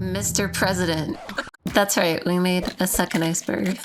Mr. President. That's right, we made a second iceberg.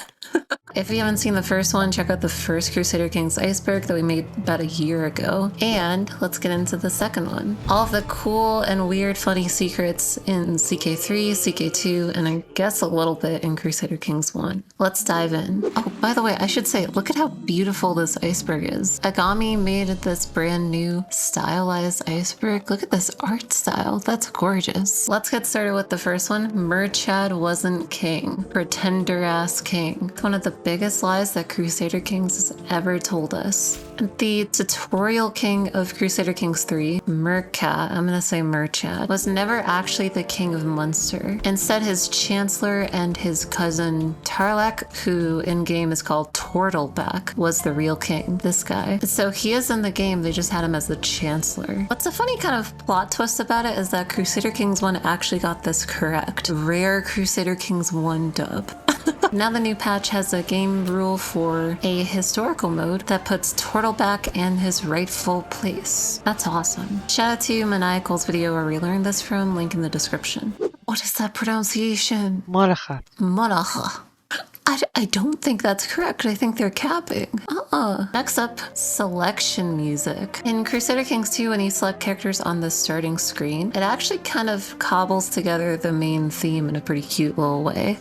If you haven't seen the first one, check out the first Crusader Kings iceberg that we made about a year ago. And let's get into the second one. All of the cool and weird funny secrets in CK3, CK2, and I guess a little bit in Crusader Kings 1. Let's dive in. Oh, by the way, I should say, look at how beautiful this iceberg is. Agami made this brand new stylized iceberg. Look at this art style. That's gorgeous. Let's get started with the first one. Murchad wasn't king. Pretender ass king. One of the biggest lies that Crusader Kings has ever told us. The tutorial king of Crusader Kings 3, Murkat, I'm gonna say Murchad, was never actually the king of Munster. Instead, his chancellor and his cousin Tarlak, who in-game is called Tortleback, was the real king, this guy. So he is in the game, they just had him as the chancellor. What's a funny kind of plot twist about it is that Crusader Kings 1 actually got this correct. Rare Crusader Kings 1 dub. Now the new patch has a game rule for a historical mode that puts Tortleback in his rightful place. That's awesome. Shout out to Maniacal's video where we learned this from, link in the description. What is that pronunciation? Maraha. Maraha. I don't think that's correct. I think they're capping. Next up, selection music. In Crusader Kings 2, when you select characters on the starting screen, it actually kind of cobbles together the main theme in a pretty cute little way.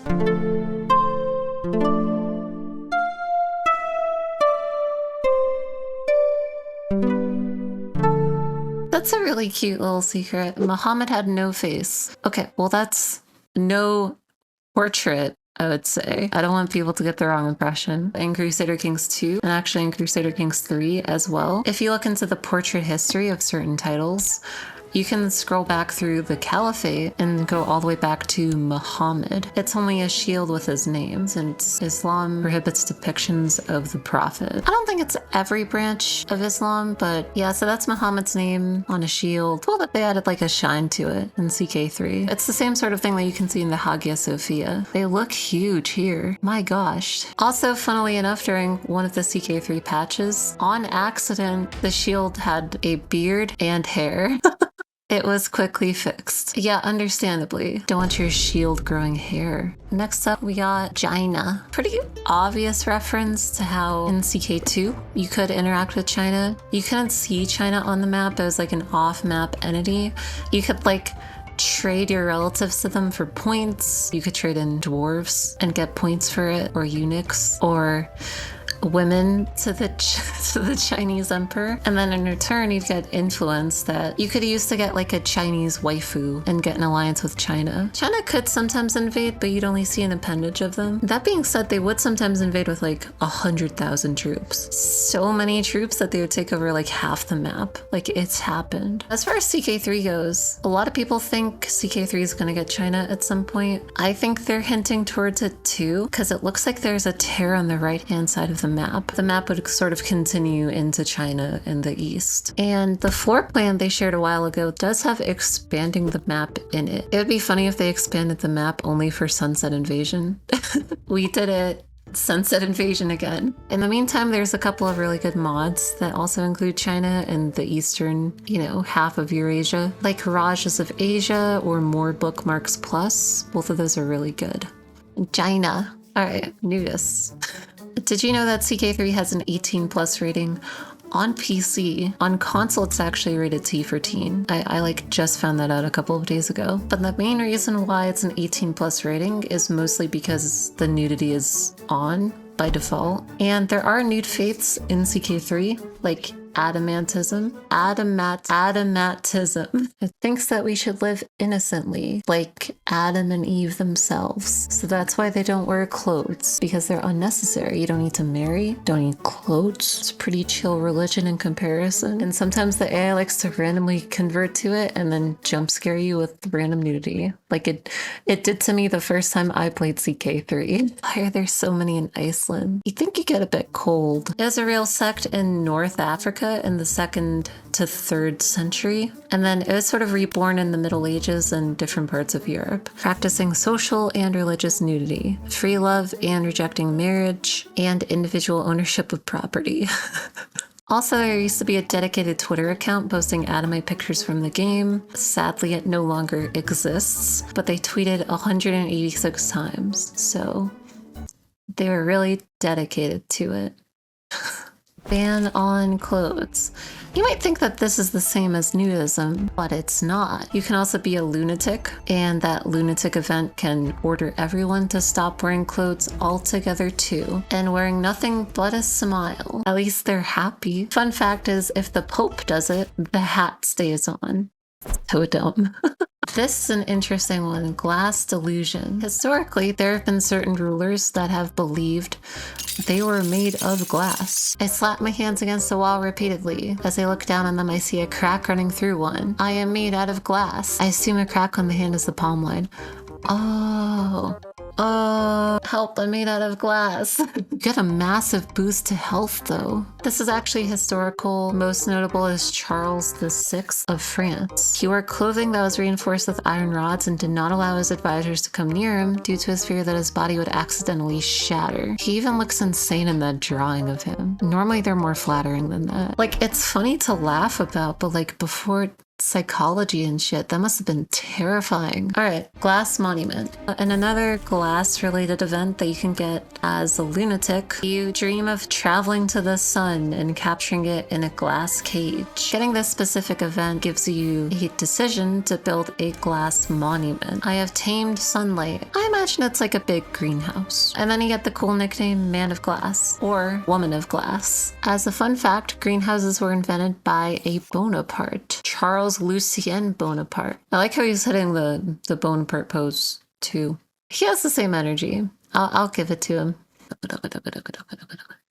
That's a really cute little secret. Muhammad had no face. Okay, well that's no portrait, I would say. I don't want people to get the wrong impression. In Crusader Kings 2, and actually in Crusader Kings 3 as well, if you look into the portrait history of certain titles, you can scroll back through the Caliphate and go all the way back to Muhammad. It's only a shield with his name, since Islam prohibits depictions of the Prophet. I don't think it's every branch of Islam, but yeah, so that's Muhammad's name on a shield. Well, that they added like a shine to it in CK3. It's the same sort of thing that you can see in the Hagia Sophia. They look huge here. My gosh. Also, funnily enough, during one of the CK3 patches, on accident, the shield had a beard and hair. It was quickly fixed. Yeah, understandably. Don't want your shield growing hair. Next up, we got China. Pretty obvious reference to how in CK2 you could interact with China. You couldn't see China on the map. It was like an off-map entity. You could like trade your relatives to them for points. You could trade in dwarves and get points for it, or eunuchs, or women to the Chinese emperor, and then in return you'd get influence that you could use to get like a Chinese waifu and get an alliance with China. China could sometimes invade, but you'd only see an appendage of them. That being said, they would sometimes invade with like 100,000 troops. So many troops that they would take over like half the map. Like, it's happened. As far as CK3 goes, a lot of people think CK3 is gonna get China at some point. I think they're hinting towards it too, because it looks like there's a tear on the right hand side of the map. The map would sort of continue into China in the east. And the floor plan they shared a while ago does have expanding the map in it. It would be funny if they expanded the map only for Sunset Invasion. We did it. Sunset Invasion again. In the meantime, there's a couple of really good mods that also include China and the eastern, half of Eurasia, like Rajas of Asia or More Bookmarks Plus. Both of those are really good. China. All right, nudist. Did you know that CK3 has an 18 plus rating on PC? On console, it's actually rated T for teen. I just found that out a couple of days ago. But the main reason why it's an 18 plus rating is mostly because the nudity is on by default. And there are nude faiths in CK3, like adamantism. It thinks that we should live innocently, like Adam and Eve themselves. So that's why they don't wear clothes, because they're unnecessary. You don't need to marry, don't need clothes. It's a pretty chill religion in comparison. And sometimes the AI likes to randomly convert to it and then jump scare you with random nudity. Like it did to me the first time I played CK3. Why are there so many in Iceland? You think you get a bit cold. It was a real sect in North Africa in the 2nd to 3rd century, and then it was sort of reborn in the Middle Ages in different parts of Europe, practicing social and religious nudity, free love and rejecting marriage, and individual ownership of property. Also, there used to be a dedicated Twitter account posting anime pictures from the game. Sadly, it no longer exists, but they tweeted 186 times, so they were really dedicated to it. Ban on clothes. You might think that this is the same as nudism, but it's not. You can also be a lunatic, and that lunatic event can order everyone to stop wearing clothes altogether too, and wearing nothing but a smile. At least they're happy. Fun fact is, if the Pope does it, the hat stays on. So dumb. This is an interesting one, glass delusion. Historically, there have been certain rulers that have believed they were made of glass. I slap my hands against the wall repeatedly. As I look down on them, I see a crack running through one. I am made out of glass. I assume a crack on the hand is the palm line. Oh, help, I'm made out of glass. You get a massive boost to health though. This is actually historical. Most notable is Charles VI of France. He wore clothing that was reinforced with iron rods and did not allow his advisors to come near him due to his fear that his body would accidentally shatter. He even looks insane in that drawing of him. Normally they're more flattering than that. Like, it's funny to laugh about, but like before psychology and shit, that must have been terrifying. All right, glass monument. And another glass related event that you can get as a lunatic, you dream of traveling to the sun and capturing it in a glass cage. Getting this specific event gives you a decision to build a glass monument. I have tamed sunlight. I imagine it's like a big greenhouse. And then you get the cool nickname Man of Glass or Woman of Glass. As a fun fact, greenhouses were invented by a Bonaparte, Charles Lucien Bonaparte. I like how he's hitting the Bonaparte pose too. He has the same energy. I'll give it to him.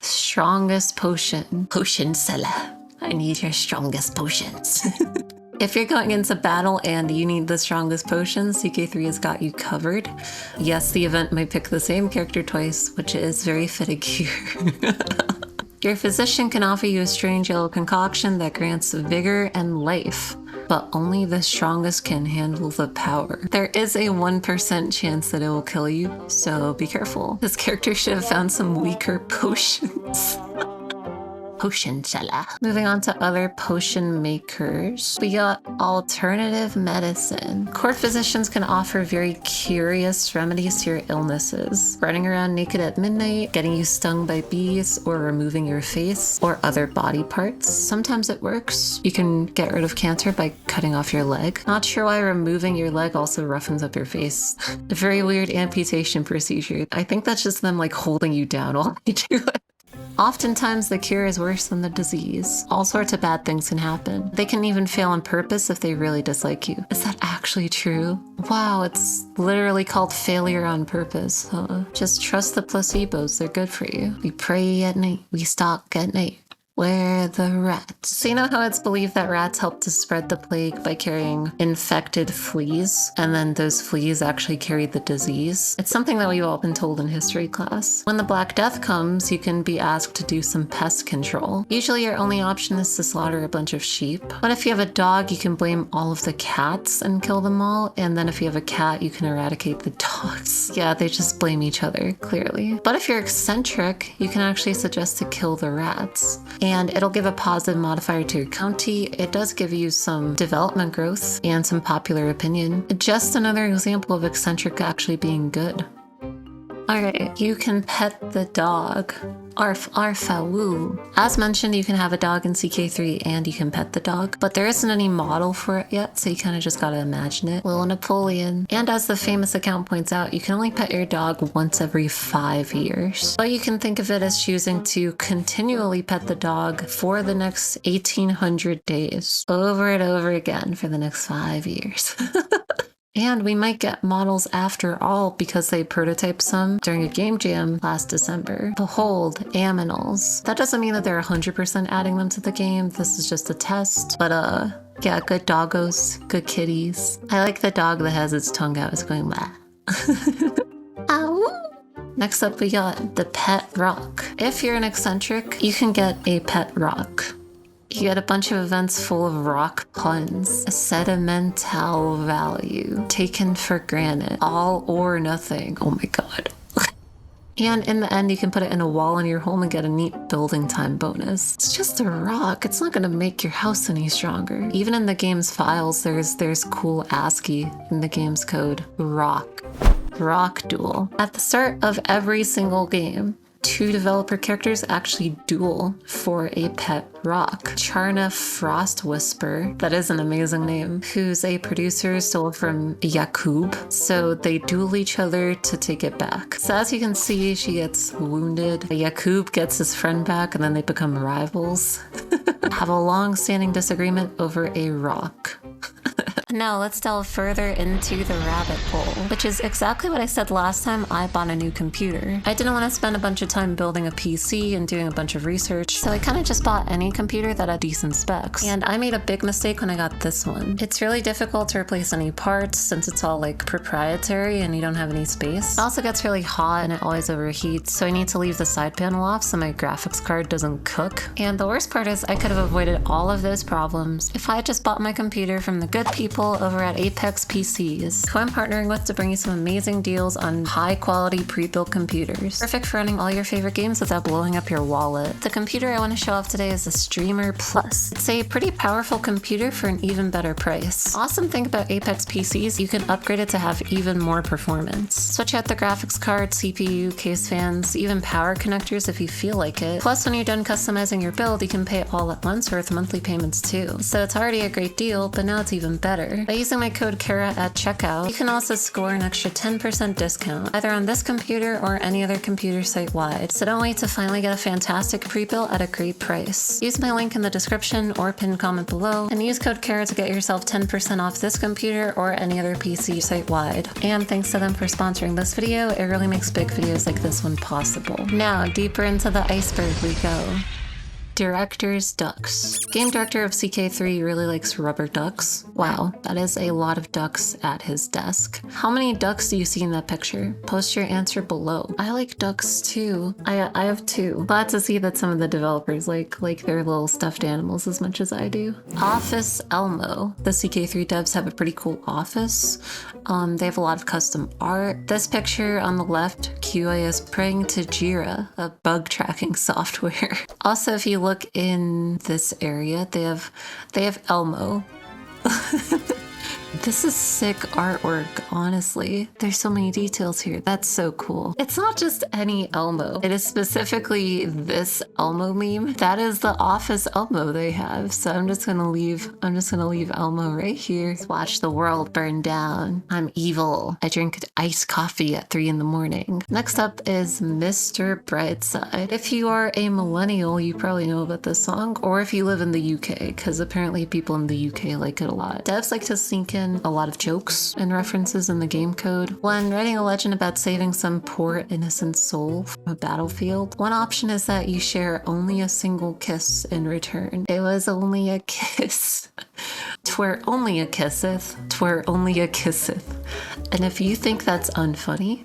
Strongest potion. Potion seller. I need your strongest potions. If you're going into battle and you need the strongest potions, CK3 has got you covered. Yes, the event might pick the same character twice, which is very fitting here. Your physician can offer you a strange yellow concoction that grants vigor and life, but only the strongest can handle the power. There is a 1% chance that it will kill you, so be careful. This character should have found some weaker potions. Potion seller. Moving on to other potion makers. We got alternative medicine. Court physicians can offer very curious remedies to your illnesses. Running around naked at midnight, getting you stung by bees, or removing your face or other body parts. Sometimes it works. You can get rid of cancer by cutting off your leg. Not sure why removing your leg also roughens up your face. A very weird amputation procedure. I think that's just them like holding you down while they do it. Oftentimes, the cure is worse than the disease. All sorts of bad things can happen. They can even fail on purpose if they really dislike you. Is that actually true? Wow, it's literally called failure on purpose. Just trust the placebos, they're good for you. We pray at night, we stalk at night. Where are the rats? So you know how it's believed that rats help to spread the plague by carrying infected fleas, and then those fleas actually carry the disease? It's something that we've all been told in history class. When the Black Death comes, you can be asked to do some pest control. Usually your only option is to slaughter a bunch of sheep. But if you have a dog, you can blame all of the cats and kill them all, and then if you have a cat, you can eradicate the dogs. Yeah, they just blame each other, clearly. But if you're eccentric, you can actually suggest to kill the rats. And it'll give a positive modifier to your county. It does give you some development growth and some popular opinion. Just another example of eccentric actually being good. Alright, you can pet the dog. Arf, arfa, woo. As mentioned, you can have a dog in CK3 and you can pet the dog, but there isn't any model for it yet, so you kind of just gotta imagine it. Little Napoleon. And as the famous account points out, you can only pet your dog once every 5 years. But you can think of it as choosing to continually pet the dog for the next 1800 days, over and over again for the next 5 years. And we might get models after all because they prototyped some during a game jam last December. Behold, aminals. That doesn't mean that they're 100% adding them to the game. This is just a test. But yeah, good doggos, good kitties. I like the dog that has its tongue out. It's going bah. Ow. Next up, we got the pet rock. If you're an eccentric, you can get a pet rock. You get a bunch of events full of rock puns. A sentimental value. Taken for granted. All or nothing. Oh my god. And in the end, you can put it in a wall in your home and get a neat building time bonus. It's just a rock. It's not gonna make your house any stronger. Even in the game's files, there's cool ASCII in the game's code. Rock duel. At the start of every single game, 2 developer characters actually duel for a pet rock. Charna Frost Whisper, that is an amazing name, who's a producer stole from Yakub, so they duel each other to take it back. So as you can see, she gets wounded, Yakub gets his friend back, and then they become rivals. Have a long-standing disagreement over a rock. Now let's delve further into the rabbit hole, which is exactly what I said last time I bought a new computer. I didn't want to spend a bunch of time building a PC and doing a bunch of research, so I kind of just bought any computer that had decent specs. And I made a big mistake when I got this one. It's really difficult to replace any parts since it's all like proprietary and you don't have any space. It also gets really hot and it always overheats, so I need to leave the side panel off so my graphics card doesn't cook. And the worst part is I could have avoided all of those problems if I had just bought my computer from the good people over at Apex PCs, who I'm partnering with to bring you some amazing deals on high quality pre-built computers. Perfect for running all your favorite games without blowing up your wallet. The computer I want to show off today is the Streamer Plus. It's a pretty powerful computer for an even better price. Awesome thing about Apex PCs, you can upgrade it to have even more performance. Switch out the graphics card, CPU, case fans, even power connectors if you feel like it. Plus, when you're done customizing your build, you can pay it all at once or with monthly payments too. So it's already a great deal, but now it's even better. By using my code Cara at checkout, you can also score an extra 10% discount, either on this computer or any other computer site-wide. So don't wait to finally get a fantastic pre-built at a great price. Use my link in the description or pinned comment below, and use code Cara to get yourself 10% off this computer or any other PC site-wide. And thanks to them for sponsoring this video, it really makes big videos like this one possible. Now, deeper into the iceberg we go. Director's ducks. Game director of CK3 really likes rubber ducks. Wow, that is a lot of ducks at his desk. How many ducks do you see in that picture? Post your answer below. I like ducks too. I have 2. Glad to see that some of the developers like their little stuffed animals as much as I do. Office Elmo. The CK3 devs have a pretty cool office. They have a lot of custom art. This picture on the left, QA is praying to Jira, a bug tracking software. Also, if you look in this area, they have Elmo. This is sick artwork, honestly. There's so many details here. That's so cool. It's not just any Elmo. It is specifically this Elmo meme. That is the office Elmo they have. So I'm just gonna leave Elmo right here. Watch the world burn down. I'm evil. I drink iced coffee at 3 in the morning. Next up is Mr. Brightside. If you are a millennial, you probably know about this song, or if you live in the UK, because apparently people in the UK like it a lot. Devs like to sneak in a lot of jokes and references in the game code. When writing a legend about saving some poor innocent soul from a battlefield, one option is that you share only a single kiss in return. It was only a kiss. 'Twere only a kisseth, 'twere only a kisseth. And if you think that's unfunny,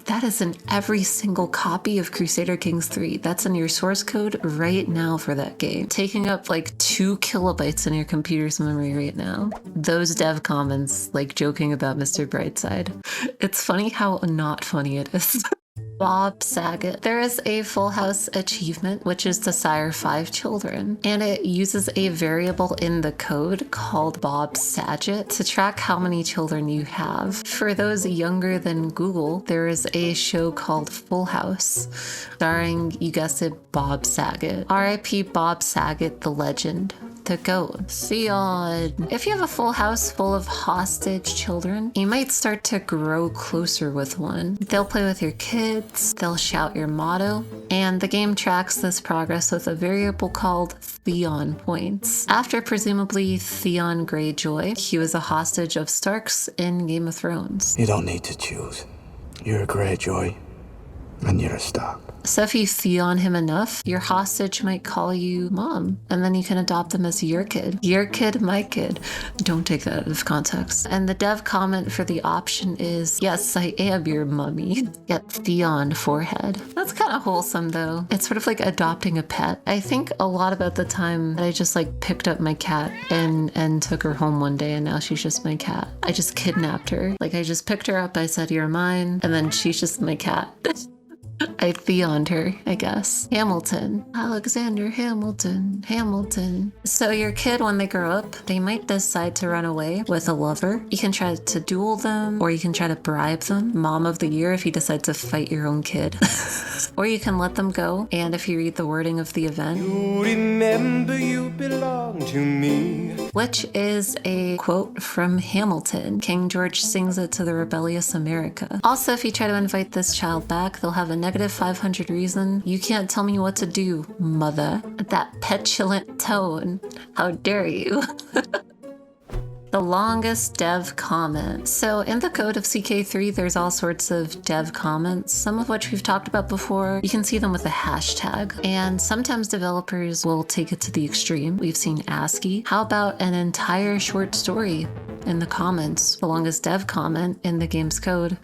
that is in every single copy of Crusader Kings 3. That's in your source code right now for that game, taking up like 2 kilobytes in your computer's memory right now. Those dev comments like joking about Mr. Brightside. It's funny how not funny it is. Bob Saget. There is a Full House achievement, which is to sire 5 children, and it uses a variable in the code called Bob Saget to track how many children you have. For those younger than Google, there is a show called Full House, starring, you guessed it, Bob Saget. R.I.P. Bob Saget, the legend. The goat. Theon. If you have a full house full of hostage children, you might start to grow closer with one. They'll play with your kids, they'll shout your motto, and the game tracks this progress with a variable called Theon points. After presumably Theon Greyjoy, he was a hostage of Starks in Game of Thrones. You don't need to choose. You're a Greyjoy, and you're a Stark. So if you Theon him enough, your hostage might call you mom, and then you can adopt him as your kid. Your kid, my kid. Don't take that out of context. And the dev comment for the option is, yes, I am your mummy. Get Theon forehead. That's kind of wholesome though. It's sort of like adopting a pet. I think a lot about the time that I just like picked up my cat and took her home one day, and now she's just my cat. I just kidnapped her. Like I just picked her up, I said, you're mine, and then she's just my cat. I theoned her, I guess. Hamilton. Alexander Hamilton. Hamilton. So your kid, when they grow up, they might decide to run away with a lover. You can try to duel them, or you can try to bribe them. Mom of the year if you decide to fight your own kid. Or you can let them go, and if you read the wording of the event, you remember you belong to me. Which is a quote from Hamilton. King George sings it to the rebellious America. Also, if you try to invite this child back, they'll have a negative 500 reason. You can't tell me what to do, mother. That petulant tone. How dare you? The longest dev comment. So in the code of CK3, there's all sorts of dev comments, some of which we've talked about before. You can see them with a hashtag, and sometimes developers will take it to the extreme. We've seen ASCII. How about an entire short story in the comments? The longest dev comment in the game's code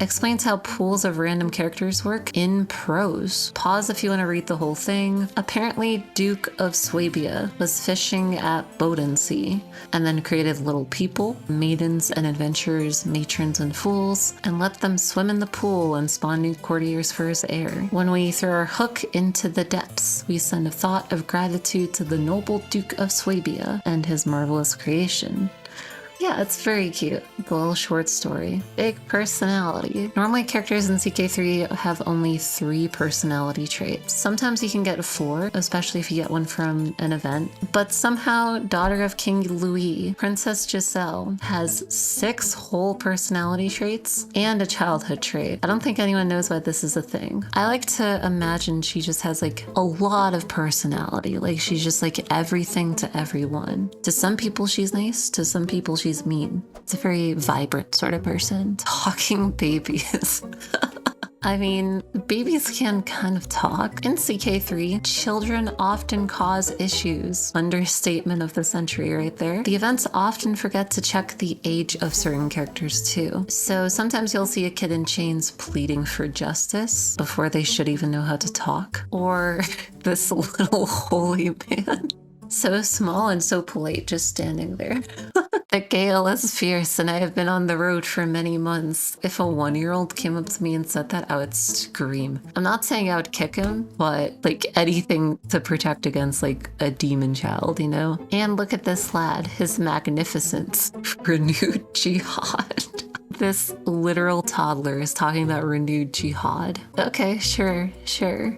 explains how pools of random characters work in prose. Pause if you want to read the whole thing. Apparently, Duke of Swabia was fishing at Bodensee and then created little people, maidens and adventurers, matrons and fools, and let them swim in the pool and spawn new courtiers for his heir. When we throw our hook into the depths, we send a thought of gratitude to the noble Duke of Swabia and his marvelous creation. Yeah, it's very cute. The little short story. Big personality. Normally characters in CK3 have only 3 personality traits. Sometimes you can get 4, especially if you get one from an event. But somehow, Daughter of King Louis, Princess Giselle, has 6 whole personality traits and a childhood trait. I don't think anyone knows why this is a thing. I like to imagine she just has like a lot of personality. Like she's just like everything to everyone. To some people she's nice, to some people she's mean. It's a very vibrant sort of person. Talking babies. I mean, babies can kind of talk. In CK3, children often cause issues. Understatement of the century right there. The events often forget to check the age of certain characters too. So sometimes you'll see a kid in chains pleading for justice before they should even know how to talk. Or this little holy man. So small and so polite, just standing there. The gale is fierce and I have been on the road for many months. If a 1-year-old came up to me and said that, I would scream. I'm not saying I would kick him, but like anything to protect against like a demon child, you know? And look at this lad, his magnificence, renewed jihad. This literal toddler is talking about renewed jihad. Okay, sure.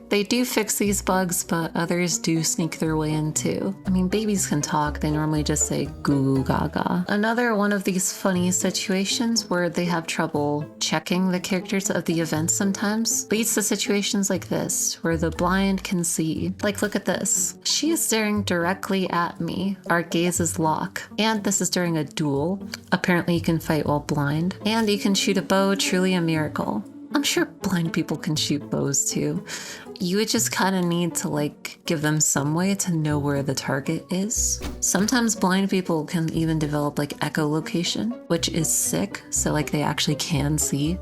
They do fix these bugs, but others do sneak their way in too. I mean, babies can talk. They normally just say goo goo gaga. Another one of these funny situations where they have trouble checking the characters of the event sometimes leads to situations like this, where the blind can see. Like, look at this. She is staring directly at me. Our gazes lock. And this is during a duel. Apparently you can fight while blind. And you can shoot a bow, truly a miracle. I'm sure blind people can shoot bows too. You would just kind of need to like give them some way to know where the target is. Sometimes blind people can even develop like echolocation, which is sick. So like they actually can see.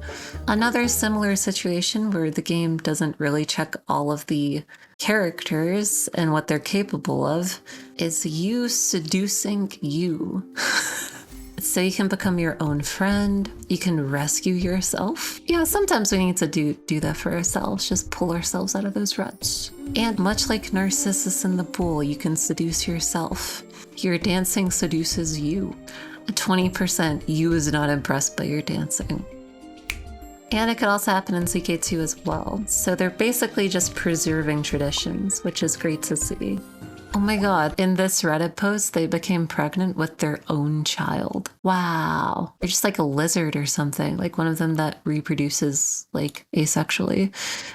Another similar situation where the game doesn't really check all of the characters and what they're capable of is you seducing you. So you can become your own friend. You can rescue yourself. Yeah, sometimes we need to do that for ourselves. Just pull ourselves out of those ruts. And much like Narcissus in the pool, you can seduce yourself. Your dancing seduces you. 20% you is not impressed by your dancing. And it could also happen in CK2 as well. So they're basically just preserving traditions, which is great to see. Oh my god, in this Reddit post, they became pregnant with their own child. Wow. They're just like a lizard or something, like one of them that reproduces like asexually.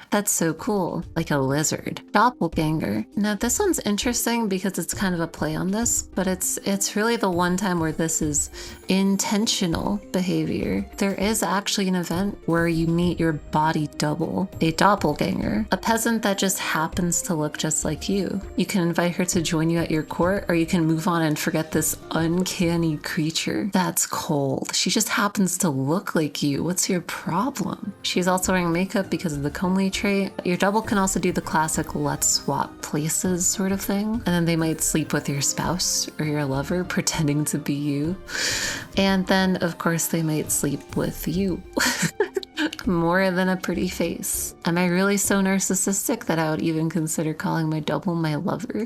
That's so cool, like a lizard. Doppelganger. Now this one's interesting because it's kind of a play on this, but it's really the one time where this is intentional behavior. There is actually an event where you meet your body double, a doppelganger, a peasant that just happens to look just like you. You can invite her to join you at your court, or you can move on and forget this uncanny creature. That's cold. She just happens to look like you. What's your problem? She's also wearing makeup because of the comely trait. Your double can also do the classic let's swap places sort of thing. And then they might sleep with your spouse or your lover pretending to be you. And then of course they might sleep with you. more than a pretty face. Am I really so narcissistic that I would even consider calling my double my lover?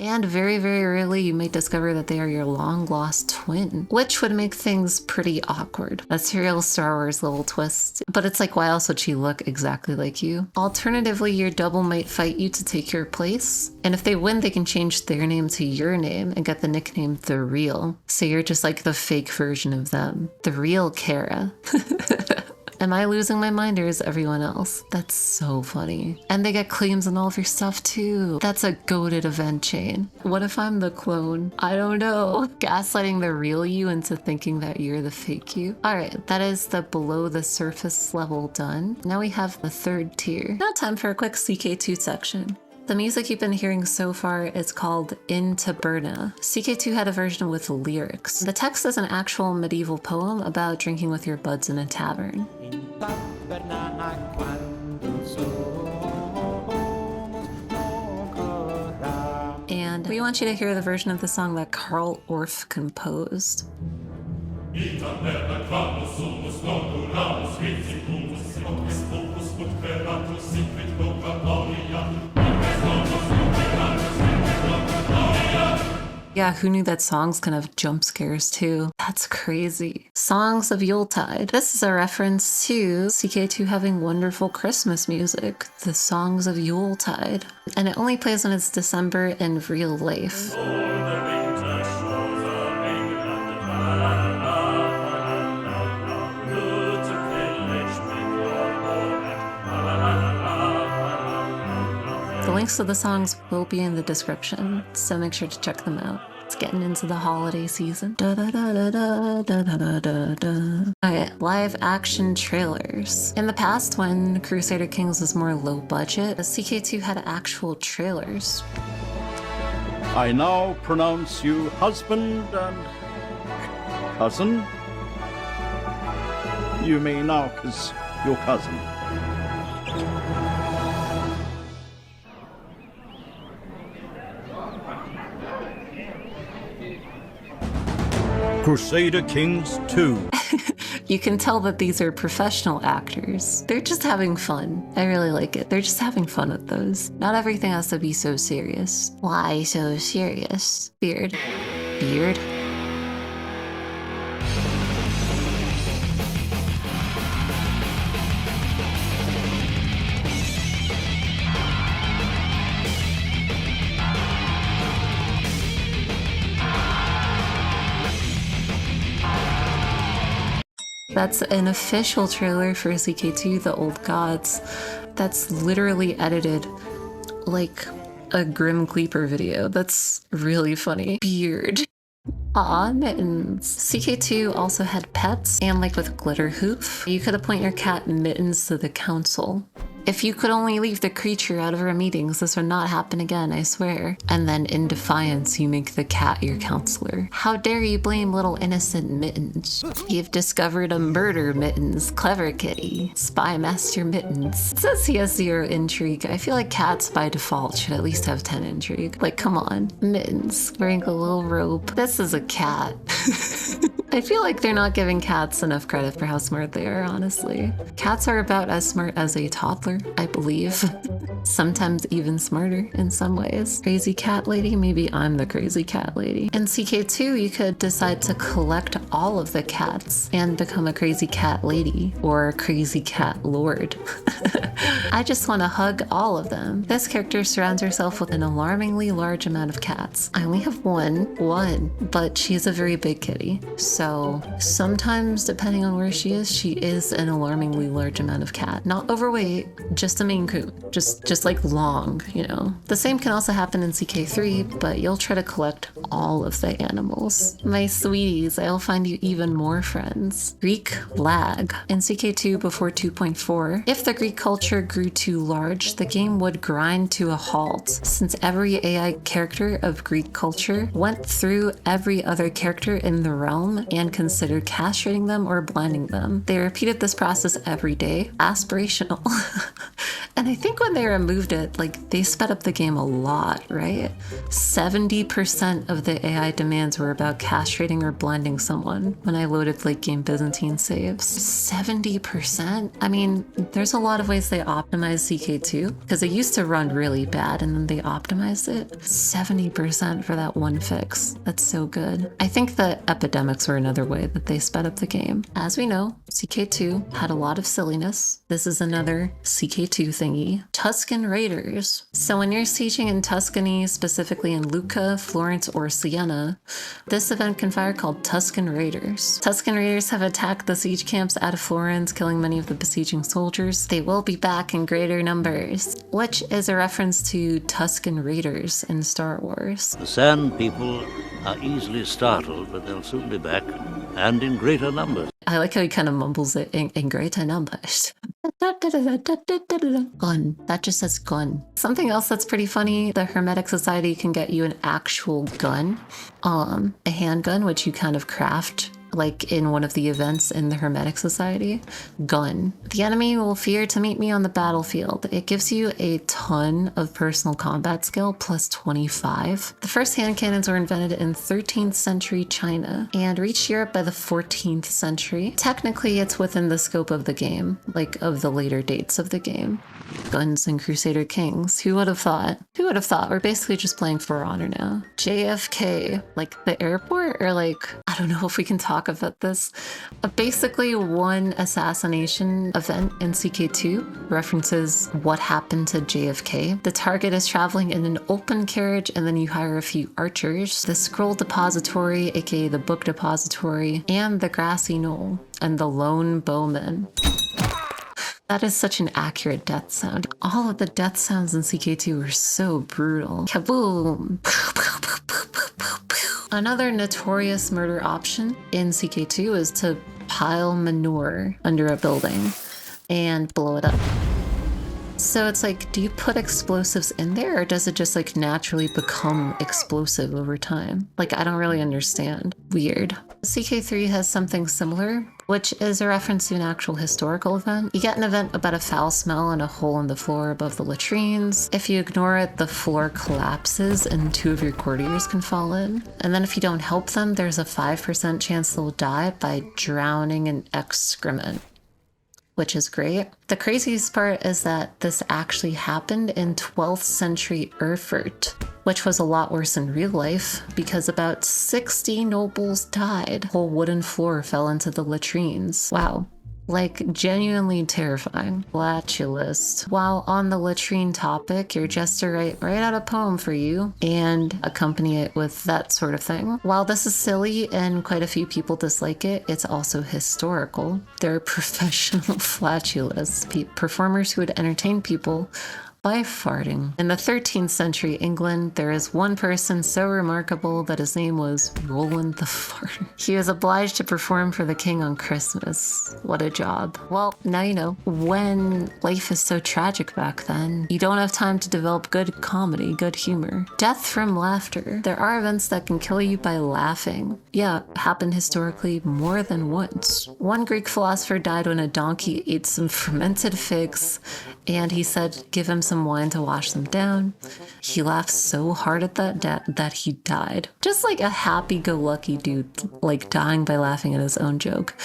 And very, very rarely you may discover that they are your long-lost twin, which would make things pretty awkward. That's a real Star Wars level twist. But it's like, why else would she look exactly like you? Alternatively, your double might fight you to take your place. And if they win, they can change their name to your name and get the nickname The Real. So you're just like the fake version of them. The real Cara. Am I losing my mind or is everyone else? That's so funny. And they get claims on all of your stuff too. That's a goated event chain. What if I'm the clone? I don't know. Gaslighting the real you into thinking that you're the fake you. All right, that is the below the surface level done. Now we have the third tier. Now time for a quick CK2 section. The music you've been hearing so far is called In Taberna. CK2 had a version with lyrics. The text is an actual medieval poem about drinking with your buds in a tavern. And we want you to hear the version of the song that Carl Orff composed. Yeah, who knew that songs can have jump scares too? That's crazy. Songs of Yuletide. This is a reference to CK2 having wonderful Christmas music, the Songs of Yuletide. And it only plays when it's December in real life. The links to the songs will be in the description, so make sure to check them out. It's getting into the holiday season. Alright, live action trailers. In the past, when Crusader Kings was more low budget, CK2 had actual trailers. I now pronounce you husband and cousin. You may now kiss your cousin. Crusader Kings 2. You can tell that these are professional actors. They're just having fun. I really like it. They're just having fun with those. Not everything has to be so serious. Why so serious? Beard. Beard? That's an official trailer for CK2, The Old Gods. That's literally edited like a Grim Cleaper video. That's really funny. Beard. Aw, Mittens. CK2 also had pets, and like with Glitter Hoof, you could appoint your cat Mittens to the council. If you could only leave the creature out of our meetings, this would not happen again, I swear. And then in defiance, you make the cat your counselor. How dare you blame little innocent Mittens? You've discovered a murder, Mittens. Clever kitty. Spy master Mittens. It says he has 0 intrigue. I feel like cats by default should at least have 10 intrigue. Like, come on. Mittens, wearing a little robe. This is a cat. I feel like they're not giving cats enough credit for how smart they are, honestly. Cats are about as smart as a toddler, I believe. Sometimes even smarter in some ways. Crazy cat lady? Maybe I'm the crazy cat lady. In CK2, you could decide to collect all of the cats and become a crazy cat lady or a crazy cat lord. I just want to hug all of them. This character surrounds herself with an alarmingly large amount of cats. I only have one, but she's a very big kitty. So sometimes, depending on where she is an alarmingly large amount of cat. Not overweight, just a Maine Coon. Just like long, you know. The same can also happen in CK3, but you'll try to collect all of the animals. My sweeties, I'll find you even more friends. Greek lag. In CK2 before 2.4, if the Greek culture grew too large, the game would grind to a halt, since every AI character of Greek culture went through every other character in the realm and considered castrating them or blinding them. They repeated this process every day. Aspirational. And I think when they removed it, like they sped up the game a lot, right? 70% of the AI demands were about castrating or blinding someone when I loaded late game Byzantine saves. 70%? I mean, there's a lot of ways they optimized CK2 because it used to run really bad and then they optimized it. 70% for that one fix. That's so good. I think that epidemics were another way that they sped up the game. As we know, CK2 had a lot of silliness. This is another CK2 thingy. Tuscan Raiders. So when you're sieging in Tuscany, specifically in Lucca, Florence, or Siena, this event can fire called Tuscan Raiders. Tuscan Raiders have attacked the siege camps out of Florence, killing many of the besieging soldiers. They will be back in greater numbers, which is a reference to Tuscan Raiders in Star Wars. The Sand People are easily startled, but they'll soon be back, and in greater numbers. I like how he kind of mumbles it in greater numbers. Gun. That just says gun. Something else that's pretty funny, the Hermetic Society can get you an actual gun, a handgun, which you kind of craft like in one of the events in the Hermetic Society. Gun. The enemy will fear to meet me on the battlefield. It gives you a ton of personal combat skill plus 25. The first hand cannons were invented in 13th century China and reached Europe by the 14th century. Technically, it's within the scope of the game, like of the later dates of the game. Guns and Crusader Kings. Who would have thought? Who would have thought? We're basically just playing For Honor now. JFK, like the airport, or like, I don't know if we can talk about this. Basically, one assassination event in CK2 references what happened to JFK. The target is traveling in an open carriage, and then you hire a few archers. The Scroll Depository, aka the Book Depository, and the Grassy Knoll, and the Lone Bowman. That is such an accurate death sound. All of the death sounds in CK2 were so brutal. Kaboom! Another notorious murder option in CK2 is to pile manure under a building and blow it up. So it's like, do you put explosives in there or does it just like naturally become explosive over time? Like, I don't really understand. Weird. CK3 has something similar, which is a reference to an actual historical event. You get an event about a foul smell and a hole in the floor above the latrines. If you ignore it, the floor collapses and 2 of your courtiers can fall in. And then if you don't help them, there's a 5% chance they'll die by drowning in excrement, which is great. The craziest part is that this actually happened in 12th century Erfurt, which was a lot worse in real life because about 60 nobles died. Whole wooden floor fell into the latrines. Wow. Like, genuinely terrifying. Flatulist. While on the latrine topic, your jester write out a poem for you and accompany it with that sort of thing. While this is silly and quite a few people dislike it, it's also historical. They're professional flatulists, performers who would entertain people by farting. In the 13th century England, there is one person so remarkable that his name was Roland the Farter. He was obliged to perform for the king on Christmas. What a job. Well, now you know. When life is so tragic back then, you don't have time to develop good comedy, good humor. Death from laughter. There are events that can kill you by laughing. Yeah, happened historically more than once. One Greek philosopher died when a donkey ate some fermented figs, and he said, give him some wine to wash them down. He laughed so hard at that he died. Just like a happy-go-lucky dude, like dying by laughing at his own joke.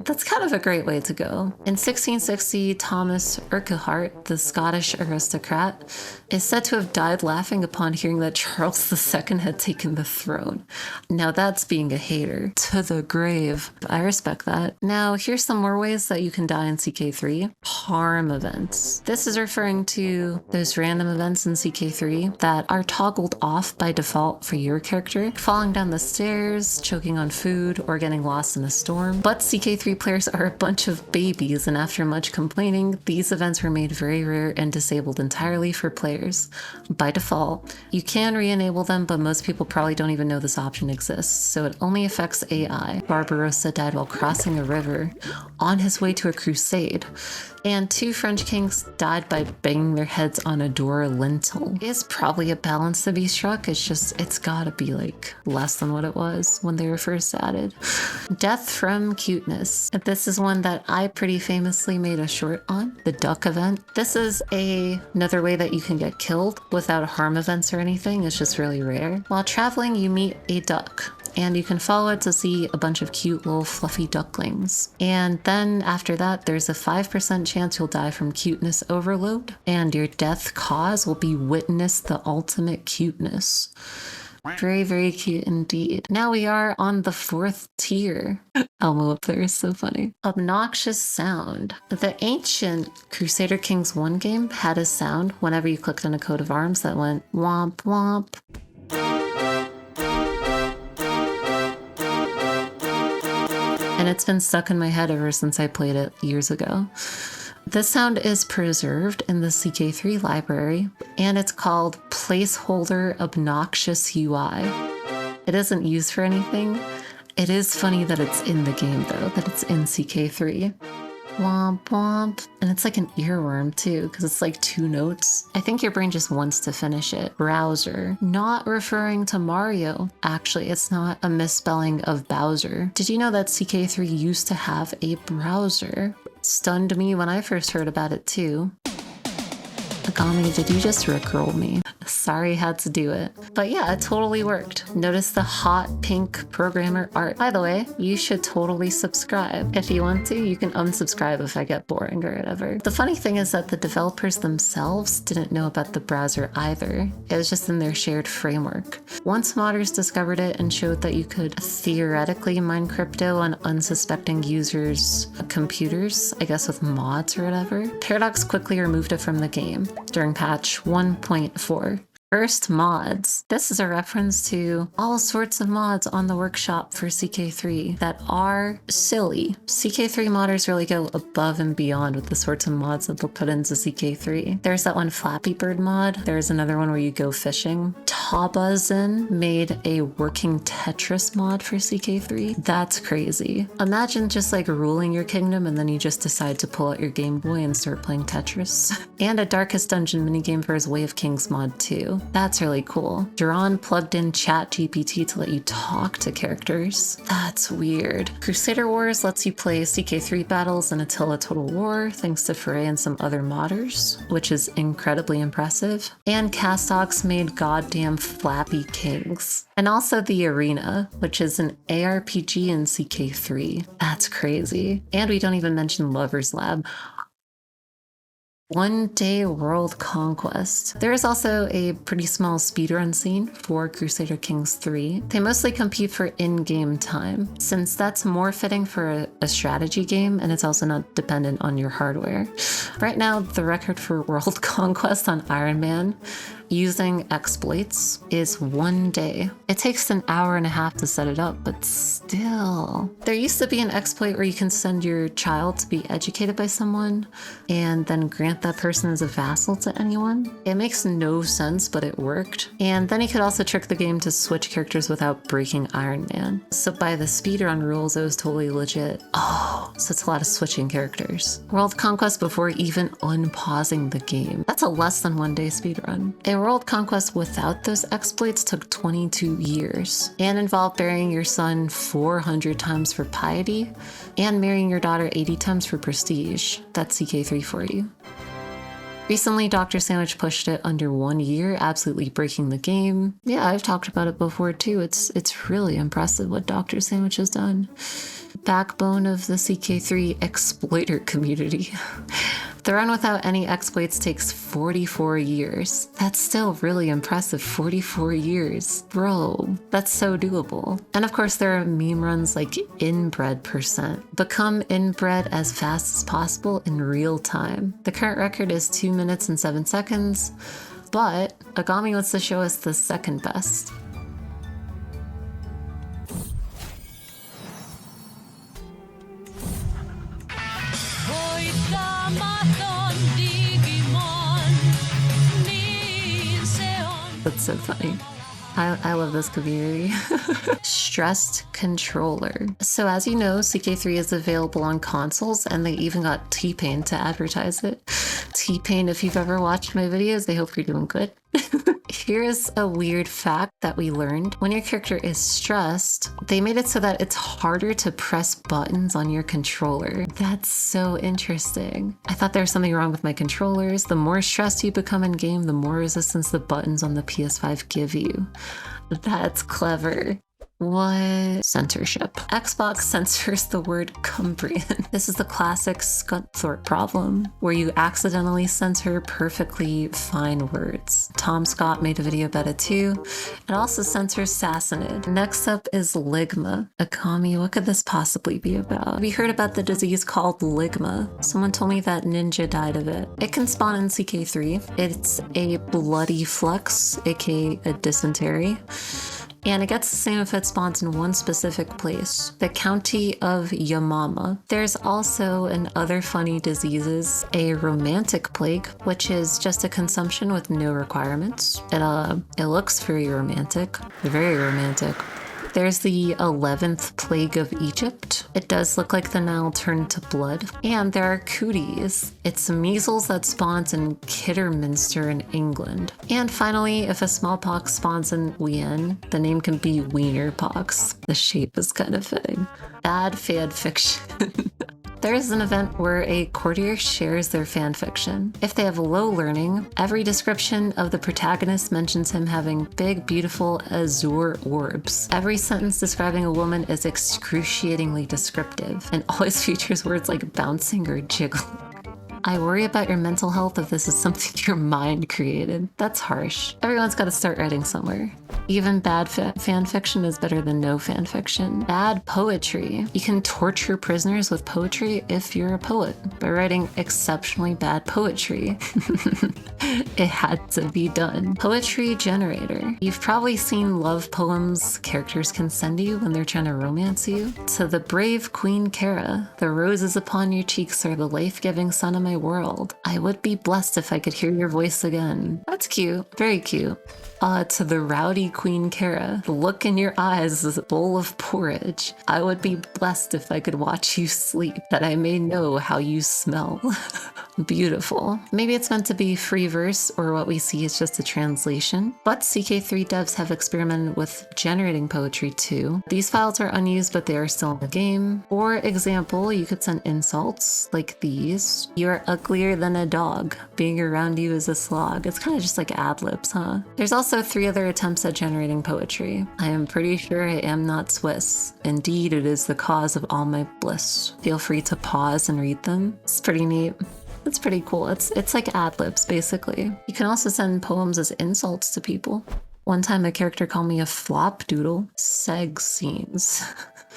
That's kind of a great way to go. In 1660, Thomas Urquhart, the Scottish aristocrat, is said to have died laughing upon hearing that Charles II had taken the throne. Now that's being a hater. To the grave. I respect that. Now here's some more ways that you can die in CK3. Harm events. This is referring to those random events in CK3 that are toggled off by default for your character. Falling down the stairs, choking on food, or getting lost in a storm. But CK3 players are a bunch of babies, and after much complaining, these events were made very rare and disabled entirely for players. By default, you can re-enable them, but most people probably don't even know this option exists, so it only affects AI. Barbarossa died while crossing a river on his way to a crusade. And 2 French kings died by banging their heads on a door lintel. It's probably a balance to be struck. It's gotta be like less than what it was when they were first added. Death from cuteness. This is one that I pretty famously made a short on, the duck event. This is another way that you can get killed without harm events or anything. It's just really rare. While traveling, you meet a duck, and you can follow it to see a bunch of cute little fluffy ducklings. And then after that, there's a 5% chance you'll die from cuteness overload, and your death cause will be witness the ultimate cuteness. Very, very cute indeed. Now we are on the 4th tier. Elmo up there is so funny. Obnoxious sound. The ancient Crusader Kings 1 game had a sound whenever you clicked on a coat of arms that went womp womp. And it's been stuck in my head ever since I played it years ago. This sound is preserved in the CK3 library, and it's called Placeholder Obnoxious UI. It isn't used for anything. It is funny that it's in the game though, that it's in CK3. Womp womp. And it's like an earworm too, because it's like 2 notes. I think your brain just wants to finish it. Browser. Not referring to Mario. Actually, it's not a misspelling of Bowser. Did you know that CK3 used to have a browser? Stunned me when I first heard about it too. Agami, did you just rickroll me? Sorry, had to do it. But yeah, it totally worked. Notice the hot pink programmer art. By the way, you should totally subscribe. If you want to, you can unsubscribe if I get boring or whatever. The funny thing is that the developers themselves didn't know about the browser either. It was just in their shared framework. Once modders discovered it and showed that you could theoretically mine crypto on unsuspecting users' computers, I guess with mods or whatever, Paradox quickly removed it from the game during patch 1.4. First, mods. This is a reference to all sorts of mods on the workshop for CK3 that are silly. CK3 modders really go above and beyond with the sorts of mods that they'll put into CK3. There's that one Flappy Bird mod. There's another one where you go fishing. Tabazin made a working Tetris mod for CK3. That's crazy. Imagine just like ruling your kingdom and then you just decide to pull out your Game Boy and start playing Tetris. And a Darkest Dungeon minigame for his Way of Kings mod too. That's really cool. Duran plugged in ChatGPT to let you talk to characters. That's weird. Crusader Wars lets you play CK3 battles in Attila Total War thanks to Foray and some other modders, which is incredibly impressive. And Castox made goddamn Flappy Kings. And also the Arena, which is an ARPG in CK3. That's crazy. And we don't even mention Lover's Lab. One Day World Conquest. There is also a pretty small speedrun scene for Crusader Kings 3. They mostly compete for in-game time, since that's more fitting for a strategy game and it's also not dependent on your hardware. Right now, the record for World Conquest on Iron Man using exploits is 1 day. It takes an hour and a half to set it up, but still. There used to be an exploit where you can send your child to be educated by someone and then grant that person as a vassal to anyone. It makes no sense, but it worked. And then you could also trick the game to switch characters without breaking Iron Man. So by the speedrun rules, it was totally legit. Oh, so it's a lot of switching characters. World Conquest before even unpausing the game. That's a less than 1 day speedrun. A World Conquest without those exploits took 22 years and involved burying your son 400 times for piety and marrying your daughter 80 times for prestige. That's CK3 for you. Recently, Dr. Sandwich pushed it under 1 year, absolutely breaking the game. Yeah, I've talked about it before too. It's really impressive what Dr. Sandwich has done. Backbone of the CK3 exploiter community. The run without any exploits takes 44 years. That's still really impressive, 44 years. Bro, that's so doable. And of course there are meme runs like inbred %. Become inbred as fast as possible in real time. The current record is 2 minutes and 7 seconds, but Agami wants to show us the second best. That's so funny. I love this community. Stressed controller. So as you know, CK3 is available on consoles, and they even got T-Pain to advertise it. T-Pain, if you've ever watched my videos, I hope you're doing good. Here's a weird fact that we learned. When your character is stressed, they made it so that it's harder to press buttons on your controller. That's so interesting. I thought there was something wrong with my controllers. The more stressed you become in game, the more resistance the buttons on the PS5 give you. That's clever. What? Censorship. Xbox censors the word Cumbrian. This is the classic Scunthorpe problem, where you accidentally censor perfectly fine words. Tom Scott made a video about it too. It also censors Sassanid. Next up is Ligma. Agami, what could this possibly be about? Have you heard about the disease called Ligma? Someone told me that Ninja died of it. It can spawn in CK3. It's a bloody flux, aka a dysentery. And it gets the same if it spawns in one specific place, the county of Yamama. There's also, in other funny diseases, a romantic plague, which is just a consumption with no requirements. It looks very romantic, very romantic. There's the 11th plague of Egypt. It does look like the Nile turned to blood. And there are cooties. It's measles that spawns in Kidderminster in England. And finally, if a smallpox spawns in Wien, the name can be Wienerpox. The shape is kind of fitting. Bad fan fiction. There is an event where a courtier shares their fanfiction. If they have low learning, every description of the protagonist mentions him having big, beautiful azure orbs. Every sentence describing a woman is excruciatingly descriptive and always features words like bouncing or jiggling. I worry about your mental health if this is something your mind created. That's harsh. Everyone's got to start writing somewhere. Even bad fan fiction is better than no fan fiction. Bad poetry. You can torture prisoners with poetry if you're a poet by writing exceptionally bad poetry. It had to be done. Poetry generator. You've probably seen love poems characters can send you when they're trying to romance you. To the brave Queen Cara, the roses upon your cheeks are the life-giving sun of my world. I would be blessed if I could hear your voice again. That's cute. Very cute. To the rowdy Queen Cara, the look in your eyes is a bowl of porridge. I would be blessed if I could watch you sleep, that I may know how you smell. Beautiful. Maybe it's meant to be free verse, or what we see is just a translation. But CK3 devs have experimented with generating poetry too. These files are unused, but they are still in the game. For example, you could send insults like these. You're uglier than a dog. Being around you is a slog. It's kind of just like ad-libs, huh? There's also 3 other attempts at generating poetry. I am pretty sure I am not Swiss. Indeed, it is the cause of all my bliss. Feel free to pause and read them. It's pretty neat. It's pretty cool. It's like ad-libs, basically. You can also send poems as insults to people. One time a character called me a flop doodle. Seg scenes.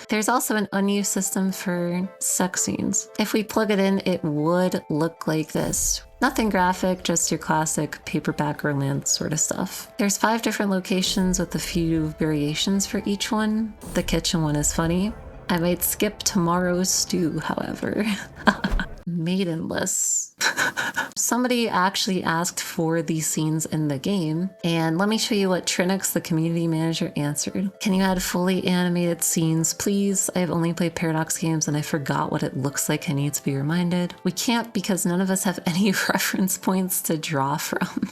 There's also an unused system for sex scenes. If we plug it in, it would look like this. Nothing graphic, just your classic paperback romance sort of stuff. There's 5 different locations with a few variations for each one. The kitchen one is funny. I might skip tomorrow's stew, however. Maidenless. Somebody actually asked for these scenes in the game, and let me show you what Trinix, the community manager, answered. Can you add fully animated scenes, please? I have only played Paradox games and I forgot what it looks like. I need to be reminded. We can't because none of us have any reference points to draw from.